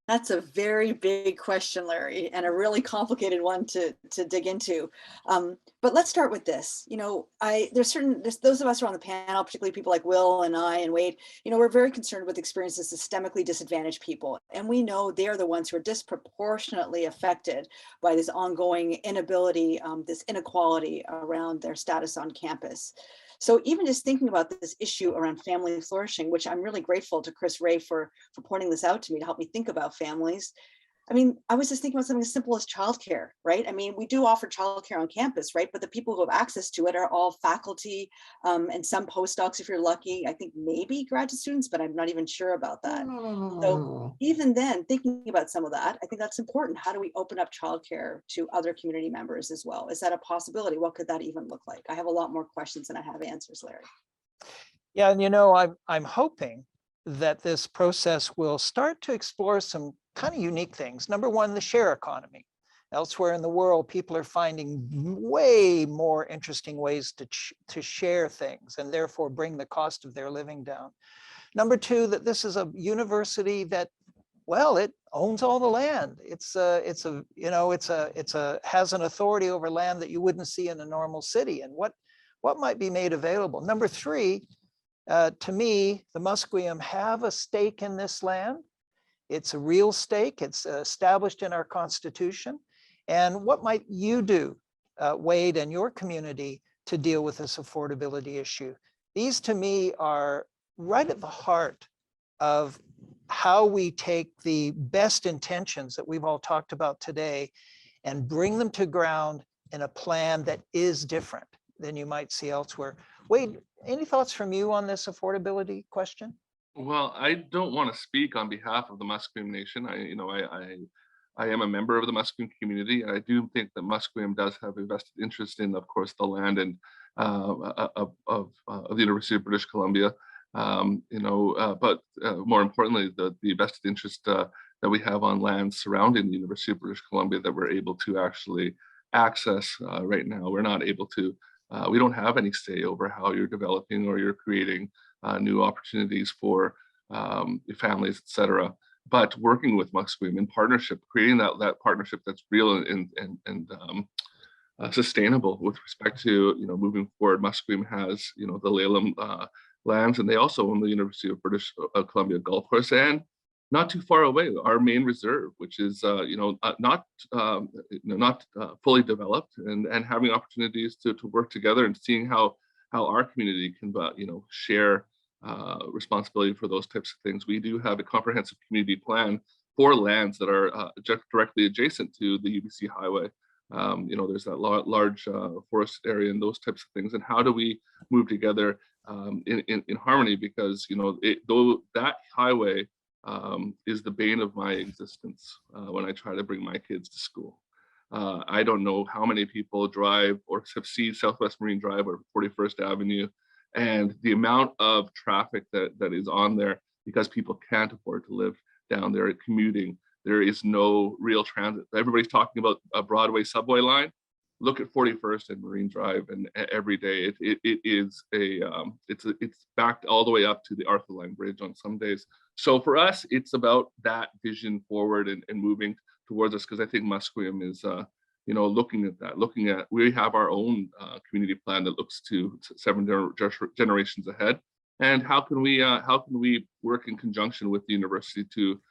That's a very big question, Larry, and a really complicated one to dig into. But let's start with this. You know, there's those of us who are on the panel, particularly people like Will and I and Wade, you know, we're very concerned with experiences of systemically disadvantaged people. And we know they are the ones who are disproportionately affected by this ongoing inability, this inequality around their status on campus. So even just thinking about this issue around family flourishing, which I'm really grateful to Chris Ray for pointing this out to me to help me think about families. I mean, I was just thinking about something as simple as childcare, right? I mean, we do offer childcare on campus, right? But the people who have access to it are all faculty and some postdocs, if you're lucky. I think maybe graduate students, but I'm not even sure about that. So even then, thinking about some of that, I think that's important. How do we open up childcare to other community members as well? Is that a possibility? What could that even look like? I have a lot more questions than I have answers, Larry. Yeah, and you know, I'm hoping that this process will start to explore some kind of unique things. Number one, the share economy. Elsewhere in the world, people are finding way more interesting ways to share things and therefore bring the cost of their living down. Number two, that this is a university that, well, it owns all the land. It's has an authority over land that you wouldn't see in a normal city, and what might be made available. Number three, to me, the Musqueam have a stake in this land. It's a real stake. It's established in our Constitution. And what might you do, Wade, and your community to deal with this affordability issue? These, to me, are right at the heart of how we take the best intentions that we've all talked about today and bring them to ground in a plan that is different than you might see elsewhere. Wade, any thoughts from you on this affordability question? Well, I don't want to speak on behalf of the Musqueam Nation. I am a member of the Musqueam community. I do think that Musqueam does have a vested interest in, of course, the land and of the University of British Columbia. But more importantly, the vested interest that we have on land surrounding the University of British Columbia that we're able to actually access right now. We're not able to. We don't have any say over how you're developing or you're creating new opportunities for families, et cetera. But working with Musqueam in partnership, creating that partnership that's real and sustainable with respect to moving forward. Musqueam has the Laleham lands, and they also own the University of British Columbia golf course, and not too far away, our main reserve, which is not fully developed, and having opportunities to work together and seeing how our community can share responsibility for those types of things. We do have a comprehensive community plan for lands that are directly adjacent to the UBC highway. There's that large forest area and those types of things. And how do we move together in harmony? Because though that highway is the bane of my existence when I try to bring my kids to school. I don't know how many people drive or have seen Southwest Marine Drive or 41st Avenue, and the amount of traffic that is on there because people can't afford to live down there commuting. There is no real transit. Everybody's talking about a Broadway subway line. Look at 41st and Marine Drive, and every day it's backed all the way up to the Arthur Line Bridge on some days. So for us, it's about that vision forward and moving towards us, because I think Musqueam is looking at that. We have our own community plan that looks to 7 generations ahead, and how can we work in conjunction with the university to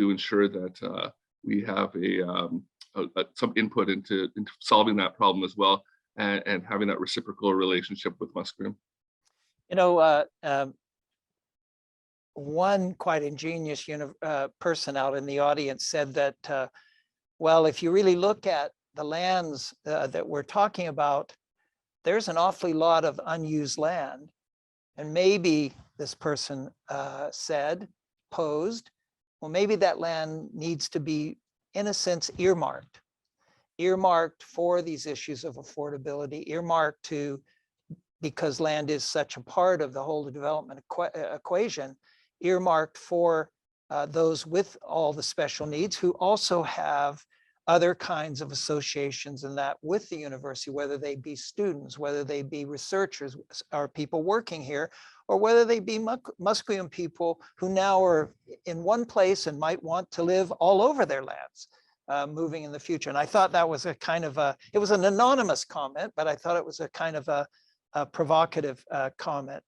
ensure that we have some input into solving that problem as well, and having that reciprocal relationship with Musqueam. One quite ingenious person out in the audience said that, well, if you really look at the lands that we're talking about, there's an awfully lot of unused land. And maybe this person posed, well, maybe that land needs to be, in a sense, earmarked for these issues of affordability, earmarked because land is such a part of the whole development equation, earmarked for those with all the special needs who also have other kinds of associations and that with the university, whether they be students, whether they be researchers or people working here, or whether they be Musqueam people who now are in one place and might want to live all over their lands moving in the future. And I thought that was a kind of it was an anonymous comment, but I thought it was a kind of a provocative comment.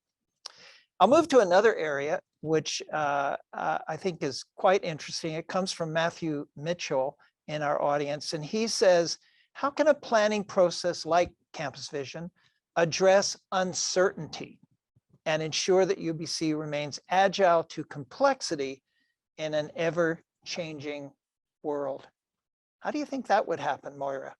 I'll move to another area, which I think is quite interesting. It comes from Matthew Mitchell in our audience, and he says, how can a planning process like Campus Vision address uncertainty and ensure that UBC remains agile to complexity in an ever-changing world? How do you think that would happen, Moira?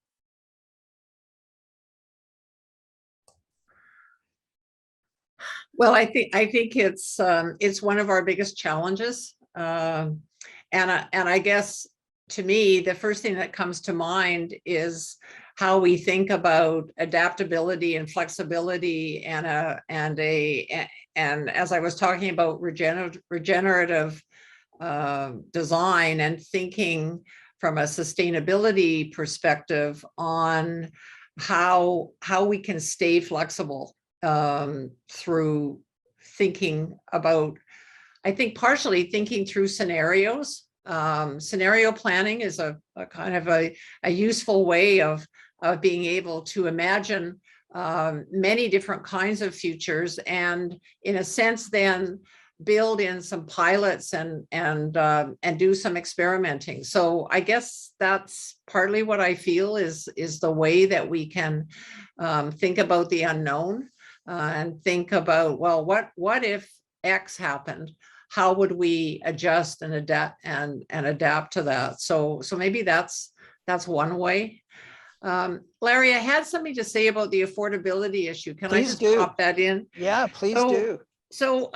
Well, I think it's one of our biggest challenges, and I guess to me the first thing that comes to mind is how we think about adaptability and flexibility, and as I was talking about regenerative design and thinking from a sustainability perspective on how we can stay flexible through thinking about, I think partially thinking through scenarios. Scenario planning is a kind of a useful way of being able to imagine many different kinds of futures, and in a sense then build in some pilots and do some experimenting. So I guess that's partly what I feel is the way that we can think about the unknown and think about, well, what if X happened? How would we adjust and adapt to that? So maybe that's one way. Larry, I had something to say about the affordability issue. Can I just pop that in? Yeah, please do. So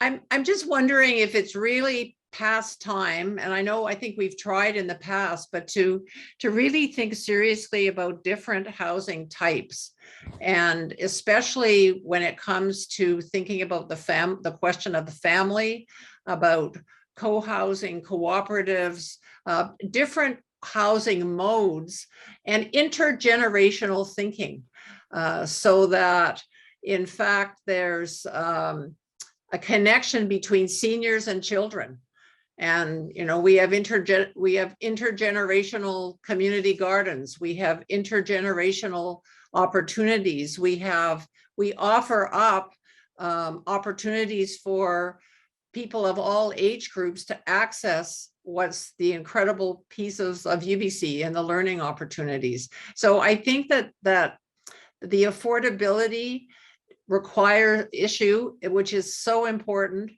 I'm just wondering if it's really past time, and I think we've tried in the past, but to really think seriously about different housing types, and especially when it comes to thinking about the question of the family, about co-housing, cooperatives, different housing modes, and intergenerational thinking, so that in fact there's a connection between seniors and children. And we have intergenerational community gardens, we have intergenerational opportunities, we offer up opportunities for people of all age groups to access what's the incredible pieces of UBC and the learning opportunities. So I think that the affordability issue, which is so important,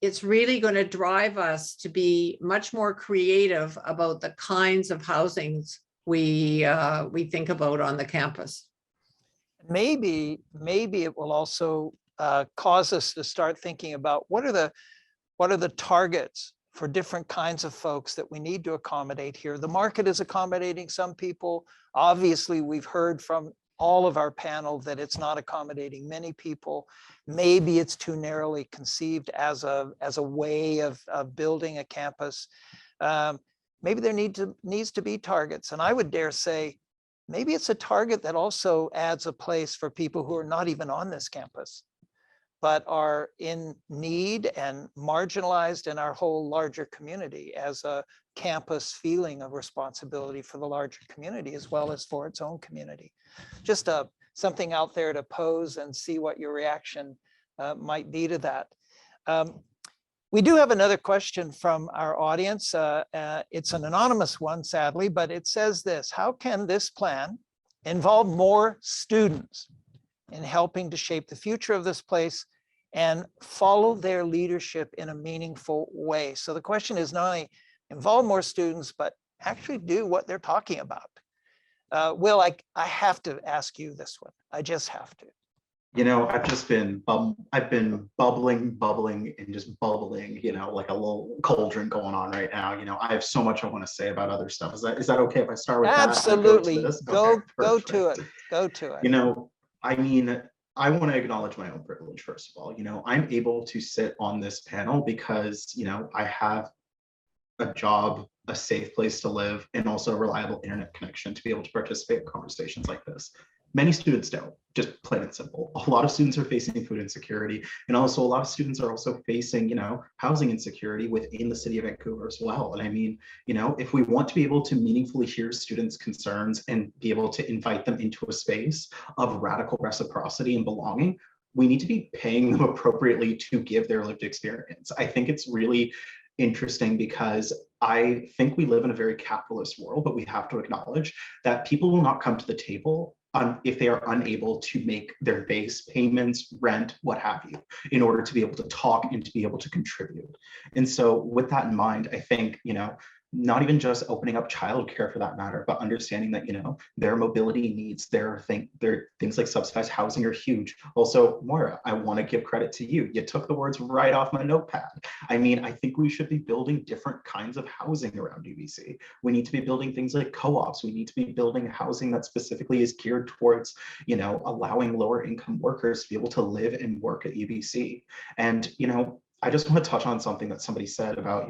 it's really going to drive us to be much more creative about the kinds of housings we think about on the campus. Maybe it will also cause us to start thinking about what are the targets for different kinds of folks that we need to accommodate here. The market is accommodating some people. Obviously, we've heard from all of our panel that it's not accommodating many people. Maybe it's too narrowly conceived as a way of building a campus. Maybe there needs to be targets. And I would dare say, maybe it's a target that also adds a place for people who are not even on this campus, but are in need and marginalized in our whole larger community as a campus feeling of responsibility for the larger community as well as for its own community. Just something out there to pose and see what your reaction might be to that. We do have another question from our audience. It's an anonymous one, sadly, but it says this: how can this plan involve more students in helping to shape the future of this place and follow their leadership in a meaningful way? So the question is not only involve more students, but actually do what they're talking about. Will, I have to ask you this one. I just have to. I've just been, I've been bubbling and just bubbling, like a little cauldron going on right now. I have so much I want to say about other stuff. Is that okay if I start with Absolutely. that? Absolutely. Go to it. Go to it. I mean, I want to acknowledge my own privilege, first of all. I'm able to sit on this panel because, I have a job, a safe place to live, and also a reliable internet connection to be able to participate in conversations like this. Many students don't, just plain and simple. A lot of students are facing food insecurity, and also a lot of students are also facing, housing insecurity within the city of Vancouver as well. And I mean, if we want to be able to meaningfully hear students' concerns and be able to invite them into a space of radical reciprocity and belonging, we need to be paying them appropriately to give their lived experience. I think it's really interesting because I think we live in a very capitalist world, but we have to acknowledge that people will not come to the table if they are unable to make their base payments, rent, what have you, in order to be able to talk and to be able to contribute. And so with that in mind, I think, not even just opening up childcare for that matter, but understanding that, their mobility needs, their things like subsidized housing are huge. Also, Moira, I want to give credit to you. You took the words right off my notepad. I mean, I think we should be building different kinds of housing around UBC. We need to be building things like co-ops. We need to be building housing that specifically is geared towards, allowing lower income workers to be able to live and work at UBC. And, I just want to touch on something that somebody said about,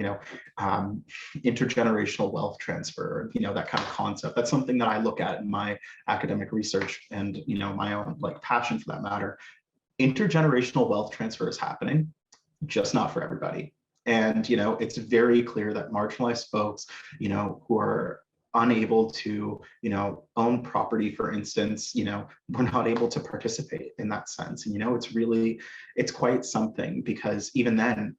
intergenerational wealth transfer, that kind of concept. That's something that I look at in my academic research and, my own passion for that matter. Intergenerational wealth transfer is happening, just not for everybody. And, it's very clear that marginalized folks, who are unable to, own property, for instance, we're not able to participate in that sense. And, it's quite something, because even then,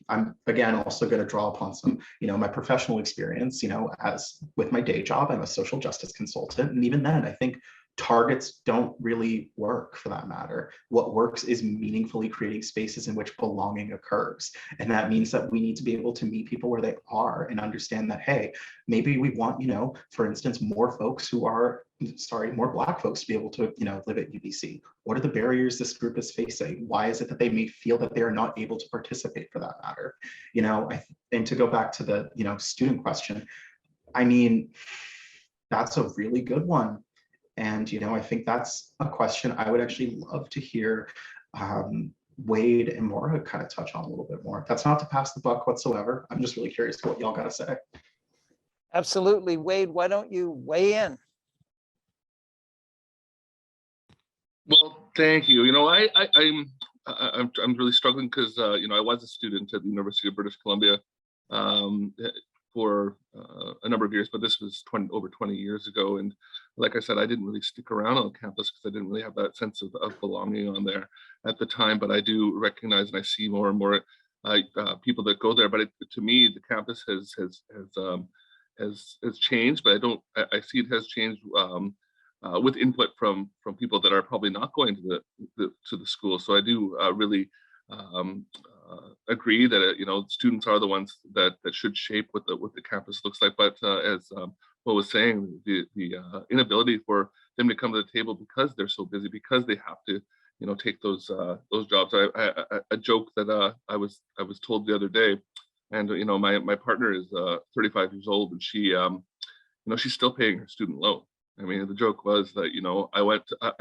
I'm again also going to draw upon some, my professional experience, as with my day job, I'm a social justice consultant. And even then, I think targets don't really work for that matter. What works is meaningfully creating spaces in which belonging occurs. And that means that we need to be able to meet people where they are and understand that, hey, maybe we want, for instance, more Black folks to be able to, live at UBC. What are the barriers this group is facing? Why is it that they may feel that they are not able to participate for that matter? And to go back to the, student question, I mean, that's a really good one. And, I think that's a question I would actually love to hear Wade and Maura kind of touch on a little bit more. That's not to pass the buck whatsoever. I'm just really curious to what y'all got to say. Absolutely. Wade, why don't you weigh in? Well, thank you. I'm really struggling because I was a student at the University of British Columbia for a number of years, but this was over 20 years ago. And like I said, I didn't really stick around on campus because I didn't really have that sense of belonging on there at the time. But I do recognize, and I see more and more people that go there. But to me, the campus has changed. But I see it has changed with input from people that are probably not going to the school. So I do really agree that students are the ones that should shape what the campus looks like. But as Will was saying, the inability for them to come to the table because they're so busy, because they have to take those jobs. A joke that I was told the other day, and my partner is 35 years old, and she she's still paying her student loan. I mean, the joke was that I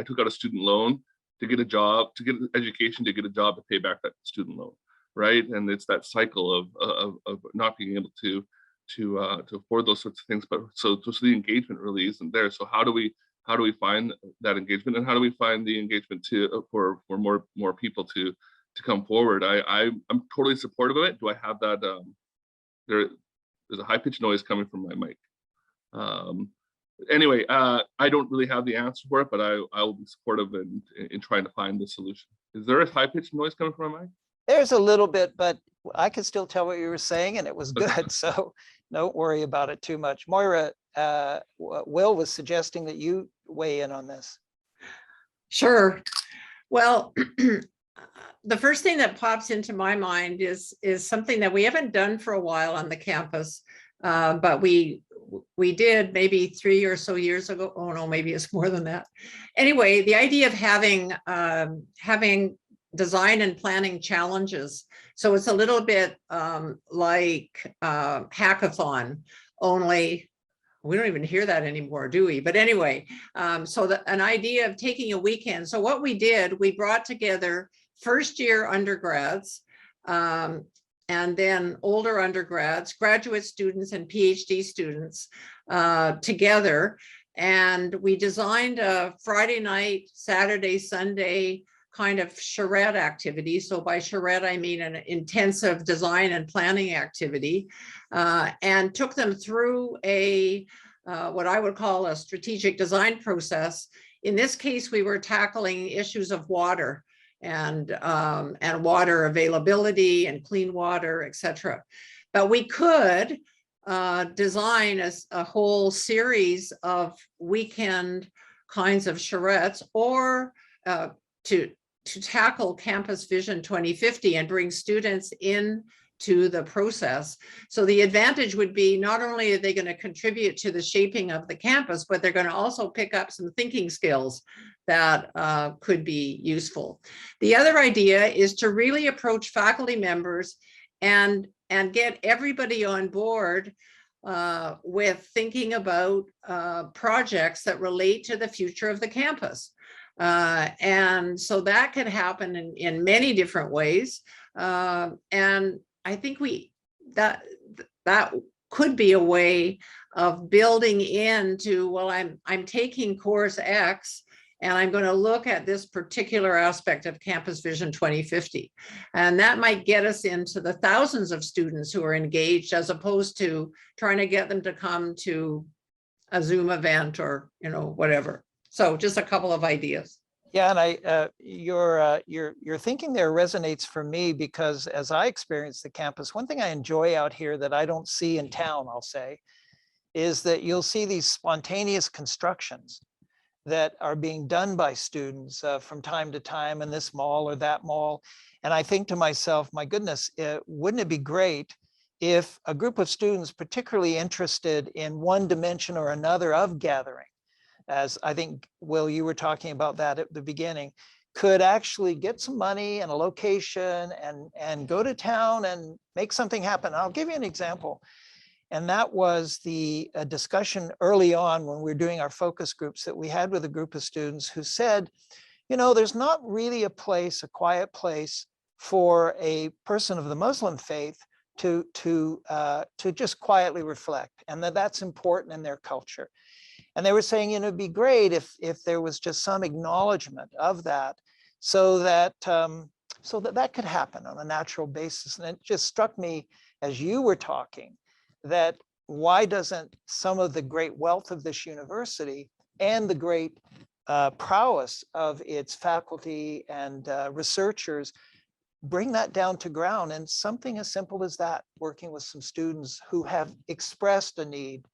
took out a student loan to get a job, to get an education, to get a job, to pay back that student loan, right? And it's that cycle of not being able to afford those sorts of things. But so the engagement really isn't there. So how do we find that engagement, and how do we find the engagement for more people to come forward? I'm totally supportive of it. Do I have that? There's a high pitched noise coming from my mic. Anyway, I don't really have the answer for it, but I will be supportive in trying to find the solution. Is there a high-pitched noise coming from my mic? There's a little bit, but I could still tell what you were saying, and it was good. So don't worry about it too much. Moira, Will was suggesting that you weigh in on this. Sure. Well, the first thing that pops into my mind is something that we haven't done for a while on the campus, but we did maybe 3 or so years ago. Oh no, maybe it's more than that. Anyway, the idea of having design and planning challenges. So it's a little bit like hackathon, only we don't even hear that anymore, do we? But anyway, so an idea of taking a weekend. So what we did, we brought together first year undergrads, and then older undergrads, graduate students, and PhD students together. And we designed a Friday night, Saturday, Sunday kind of charrette activity. So by charrette, I mean an intensive design and planning activity, and took them through a what I would call a strategic design process. In this case, we were tackling issues of water and water availability and clean water, etc. But we could design a whole series of weekend kinds of charrettes, or to tackle Campus Vision 2050 and bring students in to the process. So the advantage would be not only are they going to contribute to the shaping of the campus, but they're going to also pick up some thinking skills that could be useful. The other idea is to really approach faculty members and get everybody on board with thinking about projects that relate to the future of the campus. And so that could happen in many different ways. And I think that could be a way of building into, well, I'm taking course X, and I'm going to look at this particular aspect of Campus Vision 2050. And that might get us into the thousands of students who are engaged, as opposed to trying to get them to come to a Zoom event or, whatever. So just a couple of ideas. Yeah, and your thinking there resonates for me, because as I experience the campus, one thing I enjoy out here that I don't see in town, I'll say, is that you'll see these spontaneous constructions that are being done by students from time to time in this mall or that mall. And I think to myself, my goodness, wouldn't it be great if a group of students particularly interested in one dimension or another of gathering, as I think, Will, you were talking about that at the beginning, could actually get some money and a location and go to town and make something happen. I'll give you an example. And that was the discussion early on when we were doing our focus groups that we had with a group of students who said, there's not really a quiet place for a person of the Muslim faith to just quietly reflect, and that's important in their culture. And they were saying, it'd be great if there was just some acknowledgement of that, so that that could happen on a natural basis. And it just struck me as you were talking that why doesn't some of the great wealth of this university and the great prowess of its faculty and researchers bring that down to ground, and something as simple as that, working with some students who have expressed a need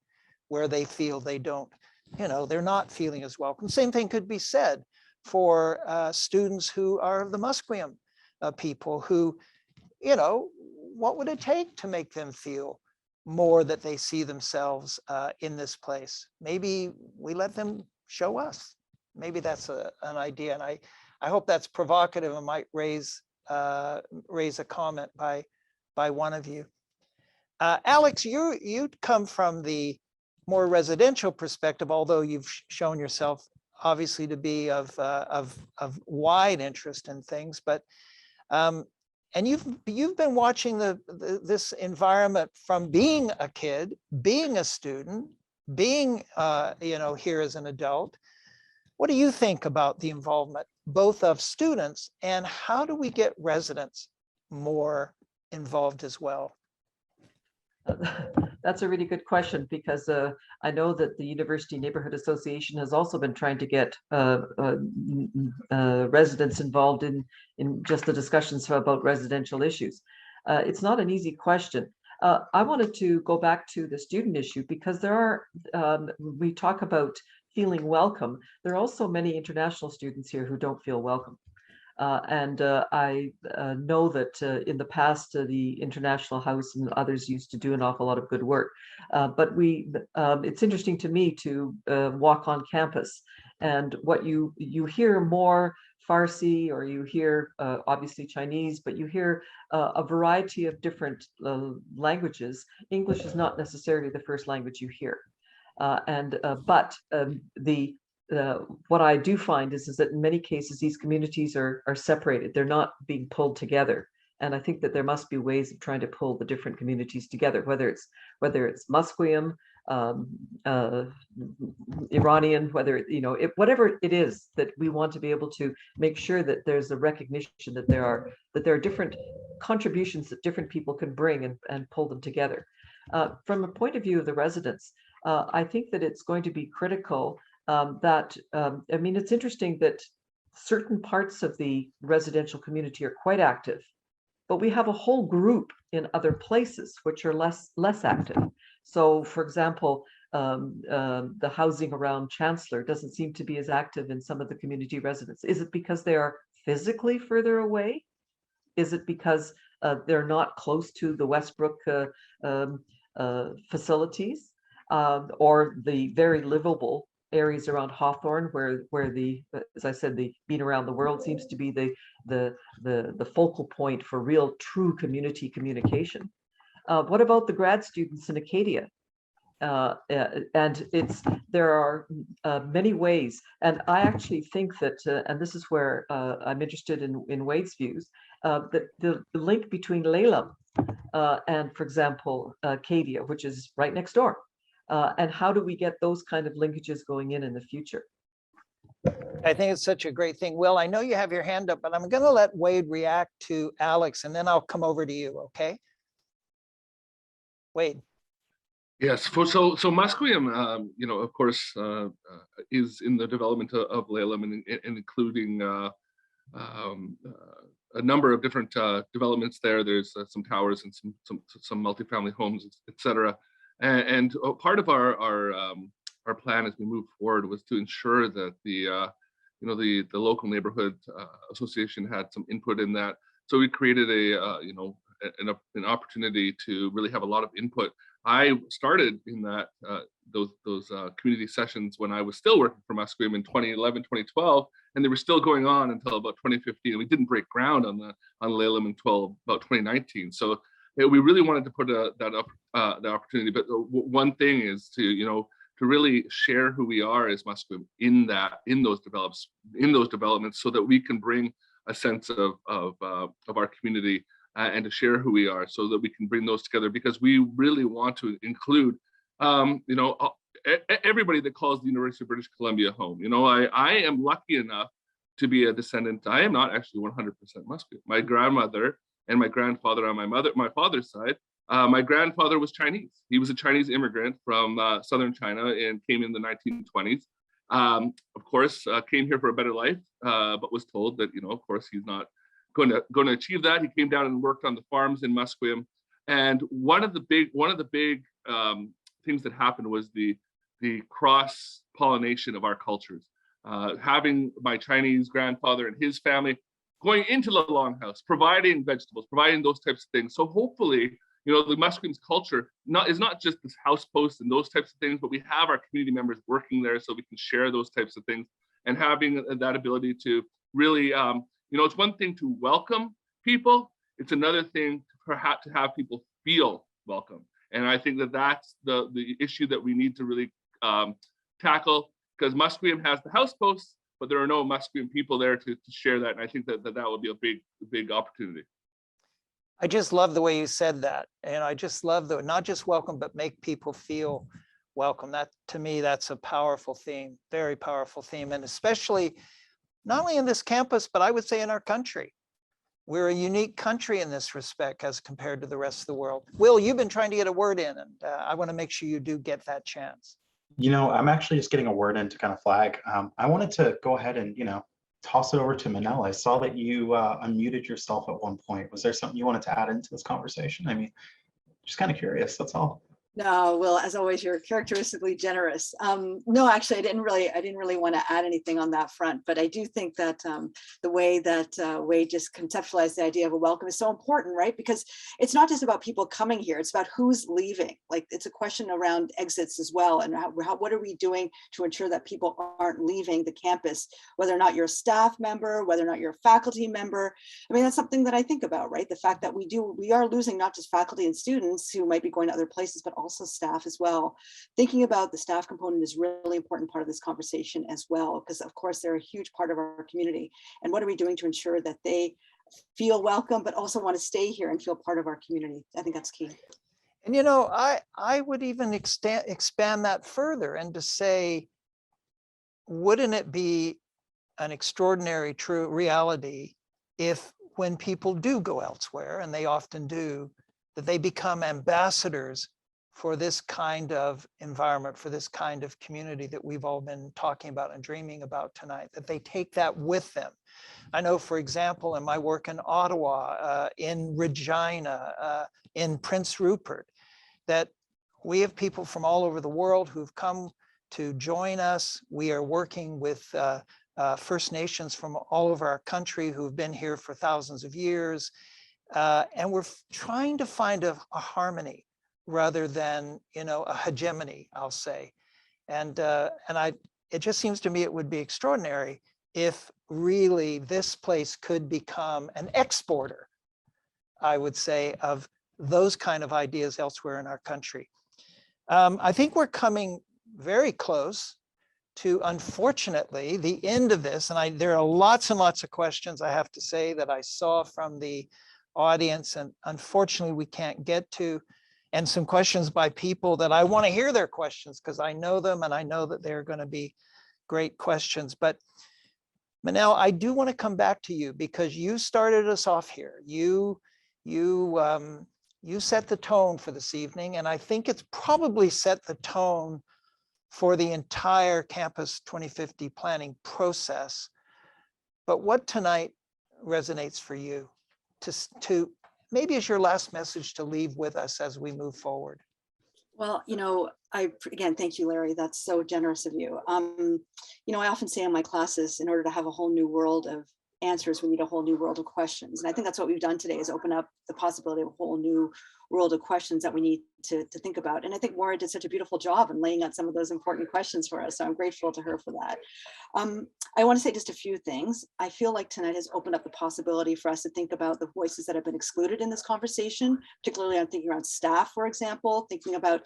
where they feel they don't, they're not feeling as welcome. Same thing could be said for students who are the Musqueam people who, what would it take to make them feel more that they see themselves in this place? Maybe we let them show us. Maybe that's an idea. And I hope that's provocative and might raise a comment by one of you. Alex, you come from the more residential perspective, although you've shown yourself obviously to be of wide interest in things, but and you've been watching this environment from being a kid, being a student, being here as an adult. What do you think about the involvement both of students, and how do we get residents more involved as well? That's a really good question, because I know that the University Neighborhood Association has also been trying to get residents involved in just the discussions about residential issues. It's not an easy question. I wanted to go back to the student issue, because there are, we talk about feeling welcome. There are also many international students here who don't feel welcome. I know that in the past, the International House and others used to do an awful lot of good work. But it's interesting to me to walk on campus, and what you hear more Farsi, or you hear obviously Chinese, but you hear a variety of different languages. English is not necessarily the first language you hear. What I do find is that in many cases, these communities are separated. They're not being pulled together. And I think that there must be ways of trying to pull the different communities together, whether it's Musqueam, Iranian, whatever it is, that we want to be able to make sure that there's a recognition that there are different contributions that different people can bring and pull them together. From a point of view of the residents, I think that it's going to be critical it's interesting that certain parts of the residential community are quite active, but we have a whole group in other places which are less active. So, for example, the housing around Chancellor doesn't seem to be as active in some of the community residents. Is it because they are physically further away? Is it because they're not close to the Westbrook facilities, or the very livable areas around Hawthorne, where the, as I said, the being around the world seems to be the focal point for real, true community communication. What about the grad students in Acadia? And there are many ways, and I actually think that, and this is where I'm interested in Wade's views, that the link between Laleham and, for example, Acadia, which is right next door, and how do we get those kind of linkages going in the future? I think it's such a great thing. Will, I know you have your hand up, but I'm going to let Wade react to Alex, and then I'll come over to you, okay? Wade. Yes, so Musqueam, of course, is in the development of Laleham, and including a number of different developments there. There's some towers and some multifamily homes, etc. And part of our plan as we move forward was to ensure that the local neighborhood association had some input in that. So we created an opportunity to really have a lot of input. I started in that those community sessions when I was still working for Musqueam in 2011, 2012, and they were still going on until about 2015. We didn't break ground on Laleham until about 2019. So we really wanted to put the opportunity. But one thing is to really share who we are as Musqueam in those developments, so that we can bring a sense of our community. And to share who we are, so that we can bring those together, because we really want to include, everybody that calls the University of British Columbia home. I am lucky enough to be a descendant. I am not actually 100% Musqueam. My grandmother and my grandfather on my father's side, my grandfather was Chinese. He was a Chinese immigrant from southern China and came in the 1920s. Of course, came here for a better life, but was told that, of course, he's not going to achieve that. He came down and worked on the farms in Musqueam, and one of the big things that happened was the cross pollination of our cultures. Having my Chinese grandfather and his family going into the longhouse, providing vegetables, providing those types of things. So hopefully, the Musqueam's culture is not just this house post and those types of things, but we have our community members working there, so we can share those types of things, and having that ability to really. It's one thing to welcome people. It's another thing perhaps to have people feel welcome. And I think that's the issue that we need to really tackle, because Musqueam has the house posts, but there are no Musqueam people there to share that. And I think that would be a big opportunity. I just love the way you said that. And I just love the not just welcome, but make people feel welcome. That, to me, that's a powerful theme, very powerful theme. And especially not only in this campus, but I would say in our country. We're a unique country in this respect as compared to the rest of the world. Will, you've been trying to get a word in, and I want to make sure you do get that chance. I'm actually just getting a word in to kind of flag. I wanted to go ahead and, toss it over to Minelle. I saw that you unmuted yourself at one point. Was there something you wanted to add into this conversation? I mean, just kind of curious, that's all. No, Will, as always, you're characteristically generous. No, actually, I didn't really want to add anything on that front, but I do think that the way that Wade just conceptualized the idea of a welcome is so important, right? Because it's not just about people coming here; it's about who's leaving. Like, it's a question around exits as well, and what are we doing to ensure that people aren't leaving the campus, whether or not you're a staff member, whether or not you're a faculty member. I mean, that's something that I think about, right? The fact that we are losing not just faculty and students who might be going to other places, but also staff as well. Thinking about the staff component is really important part of this conversation as well, because of course they're a huge part of our community. And what are we doing to ensure that they feel welcome, but also want to stay here and feel part of our community. I think that's key. And you know, I would even expand that further and to say, wouldn't it be an extraordinary true reality if when people do go elsewhere, and they often do, that they become ambassadors for this kind of environment, for this kind of community that we've all been talking about and dreaming about tonight, that they take that with them. I know, for example, in my work in Ottawa, in Regina, in Prince Rupert, that we have people from all over the world who've come to join us. We are working with First Nations from all over our country who've been here for thousands of years. And we're trying to find a harmony rather than, you know, a hegemony, I'll say. And it just seems to me it would be extraordinary if really this place could become an exporter, I would say, of those kind of ideas elsewhere in our country. I think we're coming very close to, unfortunately, the end of this. And there are lots and lots of questions, I have to say, that I saw from the audience, and unfortunately we can't get to, and some questions by people that I want to hear their questions because I know them and I know that they're going to be great questions. But Minelle, I do want to come back to you because you started us off here. You set the tone for this evening, and I think it's probably set the tone for the entire Campus 2050 planning process. But what tonight resonates for you to maybe as your last message to leave with us as we move forward? Well, you know, again, thank you, Larry. That's so generous of you. You know, I often say in my classes, in order to have a whole new world of answers, we need a whole new world of questions. And I think that's what we've done today, is open up the possibility of a whole new world of questions that we need to think about. And I think Maura did such a beautiful job in laying out some of those important questions for us. So I'm grateful to her for that. I want to say just a few things. I feel like tonight has opened up the possibility for us to think about the voices that have been excluded in this conversation. Particularly, I'm thinking around staff, for example, thinking about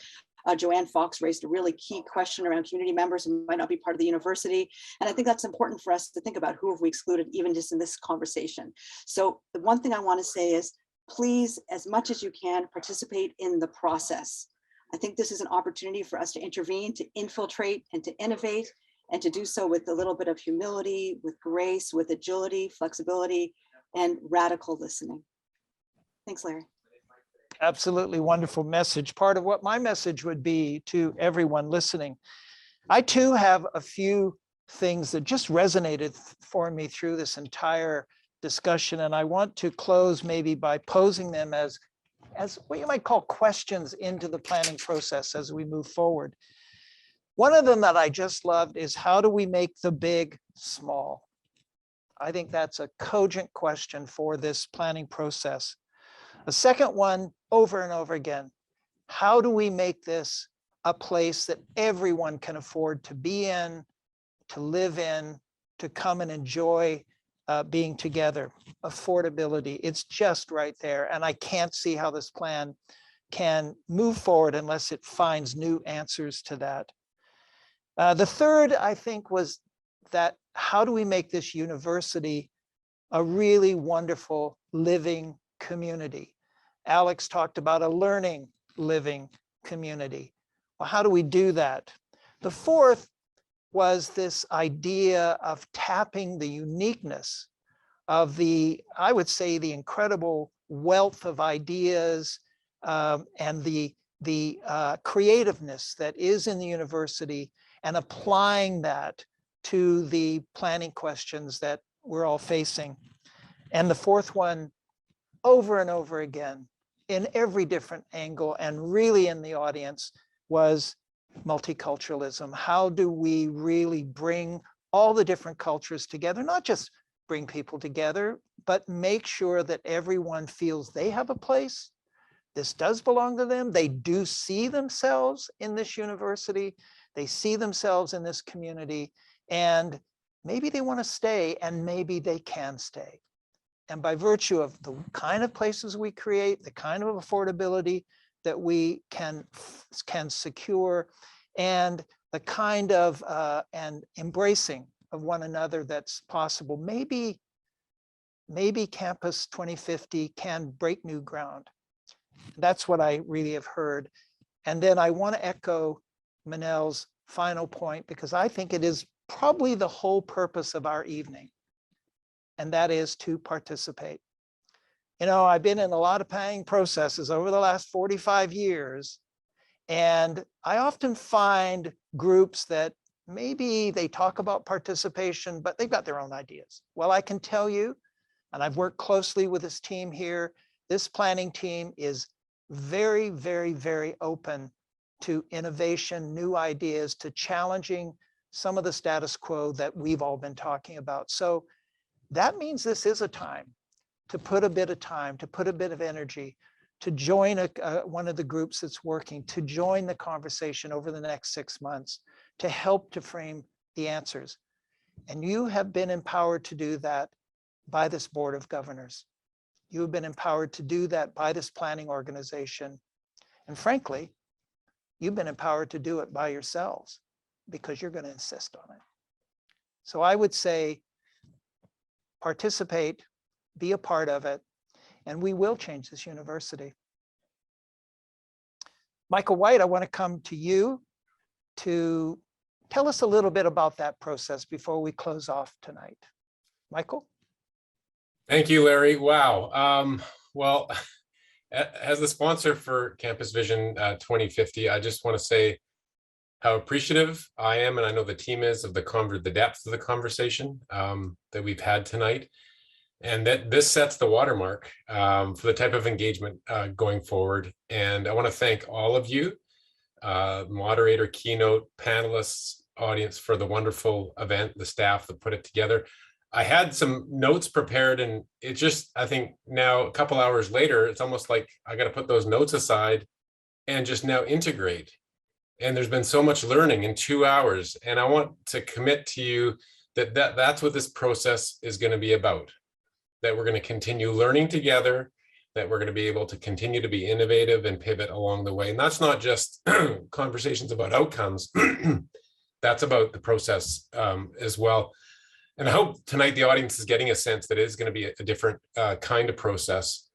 Joanne Fox raised a really key question around community members who might not be part of the university. And I think that's important for us to think about, who have we excluded even just in this conversation. So the one thing I want to say is, please, as much as you can, participate in the process. I think this is an opportunity for us to intervene, to infiltrate, and to innovate, and to do so with a little bit of humility, with grace, with agility, flexibility, and radical listening. Thanks, Larry. Absolutely wonderful message. Part of what my message would be to everyone listening. I too have a few things that just resonated for me through this entire discussion, and I want to close maybe by posing them as what you might call questions into the planning process as we move forward. One of them that I just loved is, how do we make the big small? I think that's a cogent question for this planning process. The second one, over and over again, how do we make this a place that everyone can afford to be in, to live in, to come and enjoy being together? Affordability, it's just right there. And I can't see how this plan can move forward unless it finds new answers to that. The third, I think, was that how do we make this university a really wonderful living community? Alex talked about a learning, living community. Well, how do we do that? The fourth was this idea of tapping the uniqueness of I would say, the incredible wealth of ideas and the creativeness that is in the university, and applying that to the planning questions that we're all facing. And the fourth one, over and over again, in every different angle and really in the audience, was multiculturalism. How do we really bring all the different cultures together? Not just bring people together, but make sure that everyone feels they have a place. This does belong to them. They do see themselves in this university. They see themselves in this community, and maybe they want to stay, and maybe they can stay. And by virtue of the kind of places we create, the kind of affordability that we can secure, and the kind of and embracing of one another that's possible, maybe maybe Campus 2050 can break new ground. That's what I really have heard. And then I want to echo Minelle's final point, because I think it is probably the whole purpose of our evening, and that is to participate. You know, I've been in a lot of planning processes over the last 45 years, and I often find groups that maybe they talk about participation, but they've got their own ideas. Well, I can tell you, and I've worked closely with this team here, this planning team is very, very, very open to innovation, new ideas, to challenging some of the status quo that we've all been talking about. So that means this is a time to put a bit of time, to put a bit of energy, to join one of the groups that's working, to join the conversation over the next 6 months, to help to frame the answers. And you have been empowered to do that by this Board of Governors. You have been empowered to do that by this planning organization. And frankly, you've been empowered to do it by yourselves because you're going to insist on it. So I would say participate, be a part of it, and we will change this university. Michael White, I want to come to you to tell us a little bit about that process before we close off tonight. Michael? Thank you, Larry. Wow. Well, as the sponsor for Campus Vision 2050, I just want to say how appreciative I am, and I know the team is, of the depth of the conversation that we've had tonight. And that this sets the watermark for the type of engagement going forward. And I want to thank all of you, moderator, keynote, panelists, audience, for the wonderful event, the staff that put it together. I had some notes prepared, and it just, I think now a couple hours later, it's almost like I got to put those notes aside and just now integrate. And there's been so much learning in 2 hours. And I want to commit to you that that's what this process is going to be about. That we're going to continue learning together, that we're going to be able to continue to be innovative and pivot along the way. And that's not just conversations about outcomes, that's about the process as well. And I hope tonight the audience is getting a sense that it is going to be a different kind of process,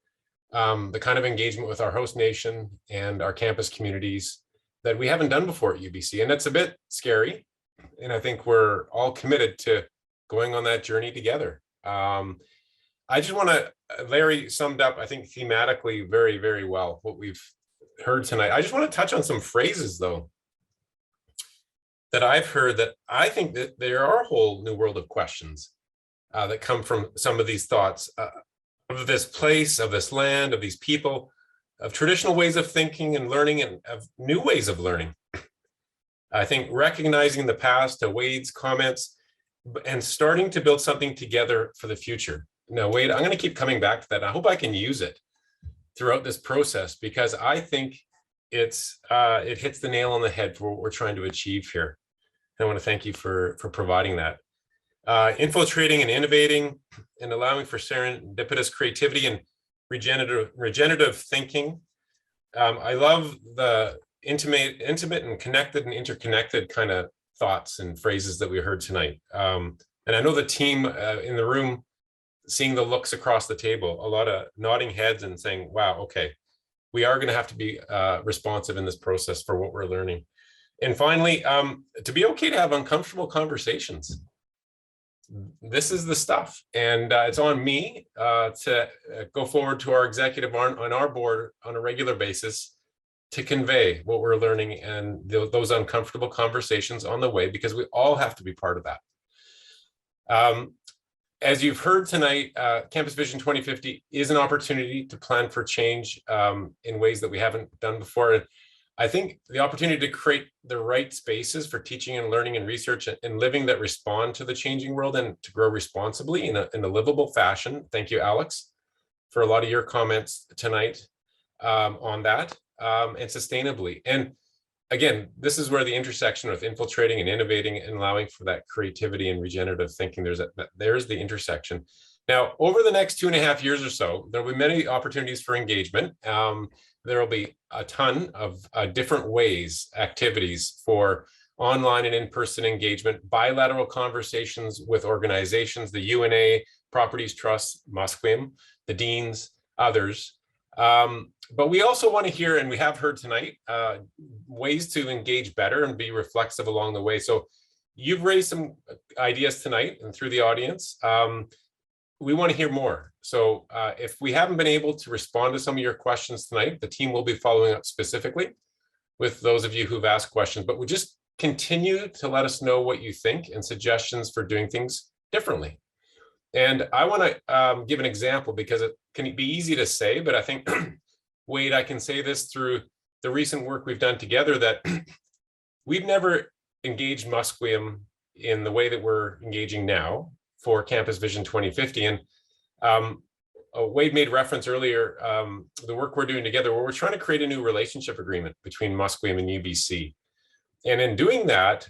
the kind of engagement with our host nation and our campus communities that we haven't done before at UBC. And it's a bit scary. And I think we're all committed to going on that journey together. I just want to, Larry summed up, I think, thematically very, very well what we've heard tonight. I just want to touch on some phrases, though, that I've heard that I think that there are a whole new world of questions that come from some of these thoughts of this place, of this land, of these people, of traditional ways of thinking and learning, and of new ways of learning. I think recognizing the past, to Wade's comments, and starting to build something together for the future. Now, Wade, I'm going to keep coming back to that. I hope I can use it throughout this process, because I think it hits the nail on the head for what we're trying to achieve here. And I want to thank you for providing that. Infiltrating and innovating and allowing for serendipitous creativity and regenerative thinking. I love the intimate and connected and interconnected kind of thoughts and phrases that we heard tonight. And I know the team in the room, seeing the looks across the table, a lot of nodding heads and saying, wow, okay, we are going to have to be responsive in this process for what we're learning. And finally, to be okay to have uncomfortable conversations. This is the stuff. And it's on me to go forward to our executive on our board on a regular basis to convey what we're learning and those uncomfortable conversations on the way, because we all have to be part of that. As you've heard tonight, Campus Vision 2050 is an opportunity to plan for change in ways that we haven't done before. And I think the opportunity to create the right spaces for teaching and learning and research and living that respond to the changing world and to grow responsibly in a livable fashion. Thank you, Alex, for a lot of your comments tonight on that, and sustainably. And again, this is where the intersection of infiltrating and innovating and allowing for that creativity and regenerative thinking, there's the intersection. Now, over the next 2.5 years or so, there will be many opportunities for engagement. There will be a ton of different ways, activities for online and in-person engagement, bilateral conversations with organizations, the UNA, properties trusts, Musqueam, the deans, others. But we also want to hear, and we have heard tonight, ways to engage better and be reflexive along the way. So you've raised some ideas tonight and through the audience. We want to hear more. So if we haven't been able to respond to some of your questions tonight, the team will be following up specifically with those of you who've asked questions, but we just continue to let us know what you think and suggestions for doing things differently. And I want to give an example because it can be easy to say, but I think, Wade, I can say this through the recent work we've done together that we've never engaged Musqueam in the way that we're engaging now for Campus Vision 2050. And Wade made reference earlier, the work we're doing together, where we're trying to create a new relationship agreement between Musqueam and UBC. And in doing that,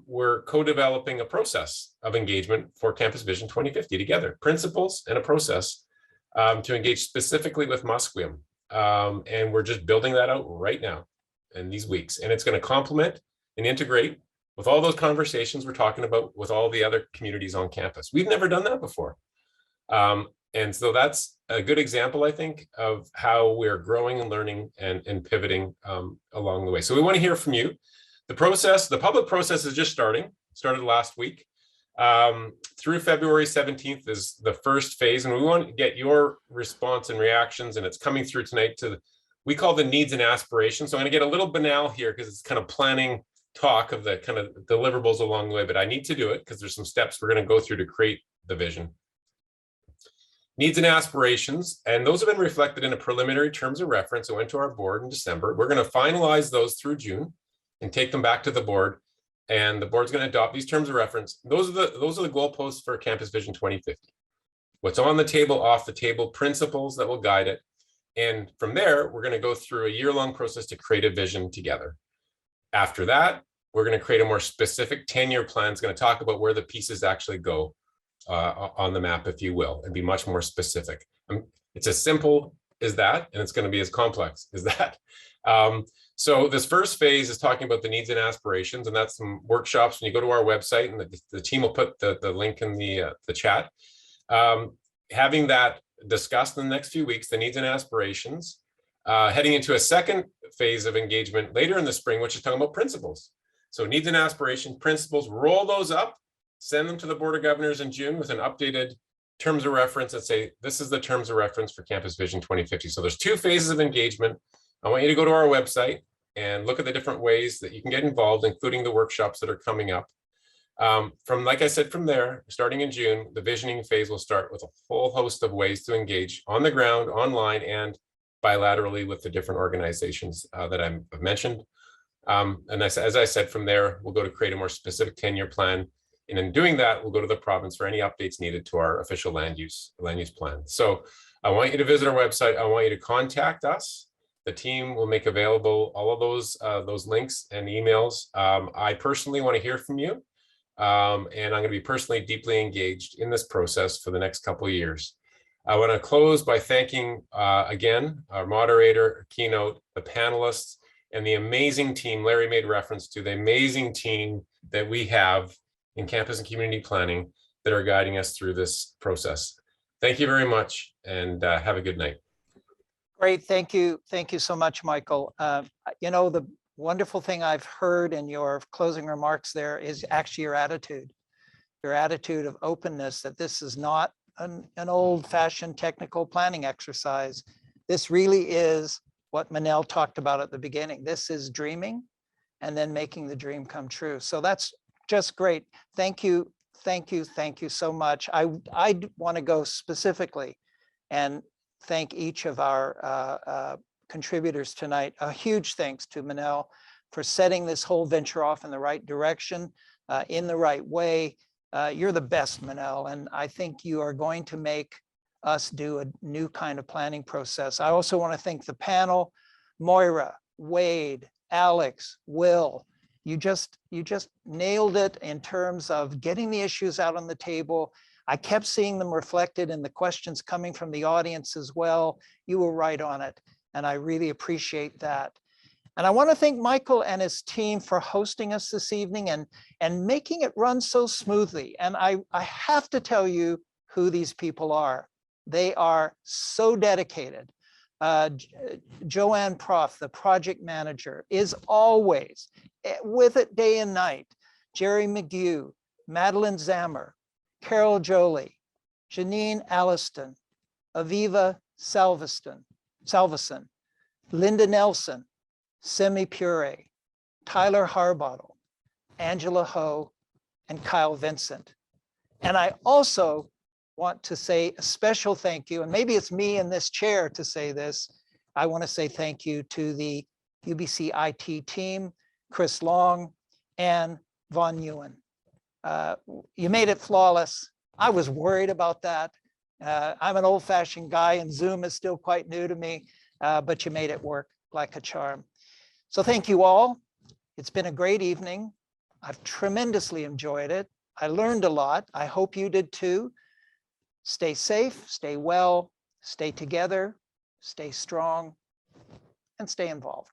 we're co-developing a process of engagement for Campus Vision 2050 together, principles and a process to engage specifically with Musqueam. And we're just building that out right now in these weeks. And it's going to complement and integrate with all those conversations we're talking about with all the other communities on campus. We've never done that before. And so that's a good example, I think, of how we're growing and learning and pivoting along the way. So we want to hear from you. The process, the public process is just started last week. Through February 17th is the first phase, and we want to get your response and reactions, and it's coming through tonight to, we call the needs and aspirations. So I'm going to get a little banal here because it's kind of planning talk of the kind of deliverables along the way, but I need to do it because there's some steps we're going to go through to create the vision. Needs and aspirations, and those have been reflected in a preliminary terms of reference that went to our board in December. We're going to finalize those through June and take them back to the board, and the board's going to adopt these terms of reference. Those are the goalposts for Campus Vision 2050. What's on the table, off the table, principles that will guide it. And from there, we're going to go through a year-long process to create a vision together. After that, we're going to create a more specific 10-year plan. It's going to talk about where the pieces actually go on the map, if you will, and be much more specific. It's as simple as that, and it's going to be as complex as that. So this first phase is talking about the needs and aspirations, and that's some workshops. When you go to our website, and the team will put the link in the chat, having that discussed in the next few weeks, the needs and aspirations, heading into a second phase of engagement later in the spring, which is talking about principles. So needs and aspirations, principles, roll those up, send them to the Board of Governors in June with an updated terms of reference and say, this is the terms of reference for Campus Vision 2050. So there's two phases of engagement. I want you to go to our website and look at the different ways that you can get involved, including the workshops that are coming up. Like I said, from there, starting in June, the visioning phase will start with a whole host of ways to engage on the ground, online, and bilaterally with the different organizations that I've mentioned. And as I said, from there, we'll go to create a more specific 10-year plan. And in doing that, we'll go to the province for any updates needed to our official land use plan. So I want you to visit our website. I want you to contact us. The team will make available all of those links and emails. I personally want to hear from you. And I'm going to be personally deeply engaged in this process for the next couple of years. I want to close by thanking, again, our moderator, Keynote, the panelists, and the amazing team. Larry made reference to the amazing team that we have in campus and community planning that are guiding us through this process. Thank you very much, and have a good night. Great, thank you. Thank you so much, Michael. You know, the wonderful thing I've heard in your closing remarks there is actually your attitude of openness, that this is not an old-fashioned technical planning exercise. This really is what Minelle talked about at the beginning. This is dreaming and then making the dream come true. So that's just great. Thank you. Thank you. Thank you so much. I want to go specifically and thank each of our contributors tonight. A huge thanks to Minelle for setting this whole venture off in the right direction, in the right way. You're the best, Minelle, and I think you are going to make us do a new kind of planning process. I also want to thank the panel, Moira, Wade, Alex, Will. You just nailed it in terms of getting the issues out on the table. I kept seeing them reflected in the questions coming from the audience as well. You were right on it, and I really appreciate that. And I want to thank Michael and his team for hosting us this evening and making it run so smoothly. And I have to tell you, who these people are. They are so dedicated. Joanne Proff, the project manager, is always with it day and night. Jerry McGew, Madeline Zammer, Carol Jolie, Janine Alliston, Aviva Salveson, Linda Nelson, Semi Pure, Tyler Harbottle, Angela Ho, and Kyle Vincent. And I also want to say a special thank you, and maybe it's me in this chair to say this. I want to say thank you to the UBC IT team, Chris Long and Von Ewan. You made it flawless. I was worried about that. I'm an old-fashioned guy and Zoom is still quite new to me, but you made it work like a charm. So thank you all. It's been a great evening. I've tremendously enjoyed it. I learned a lot. I hope you did too. Stay safe, stay well, stay together, stay strong, and stay involved.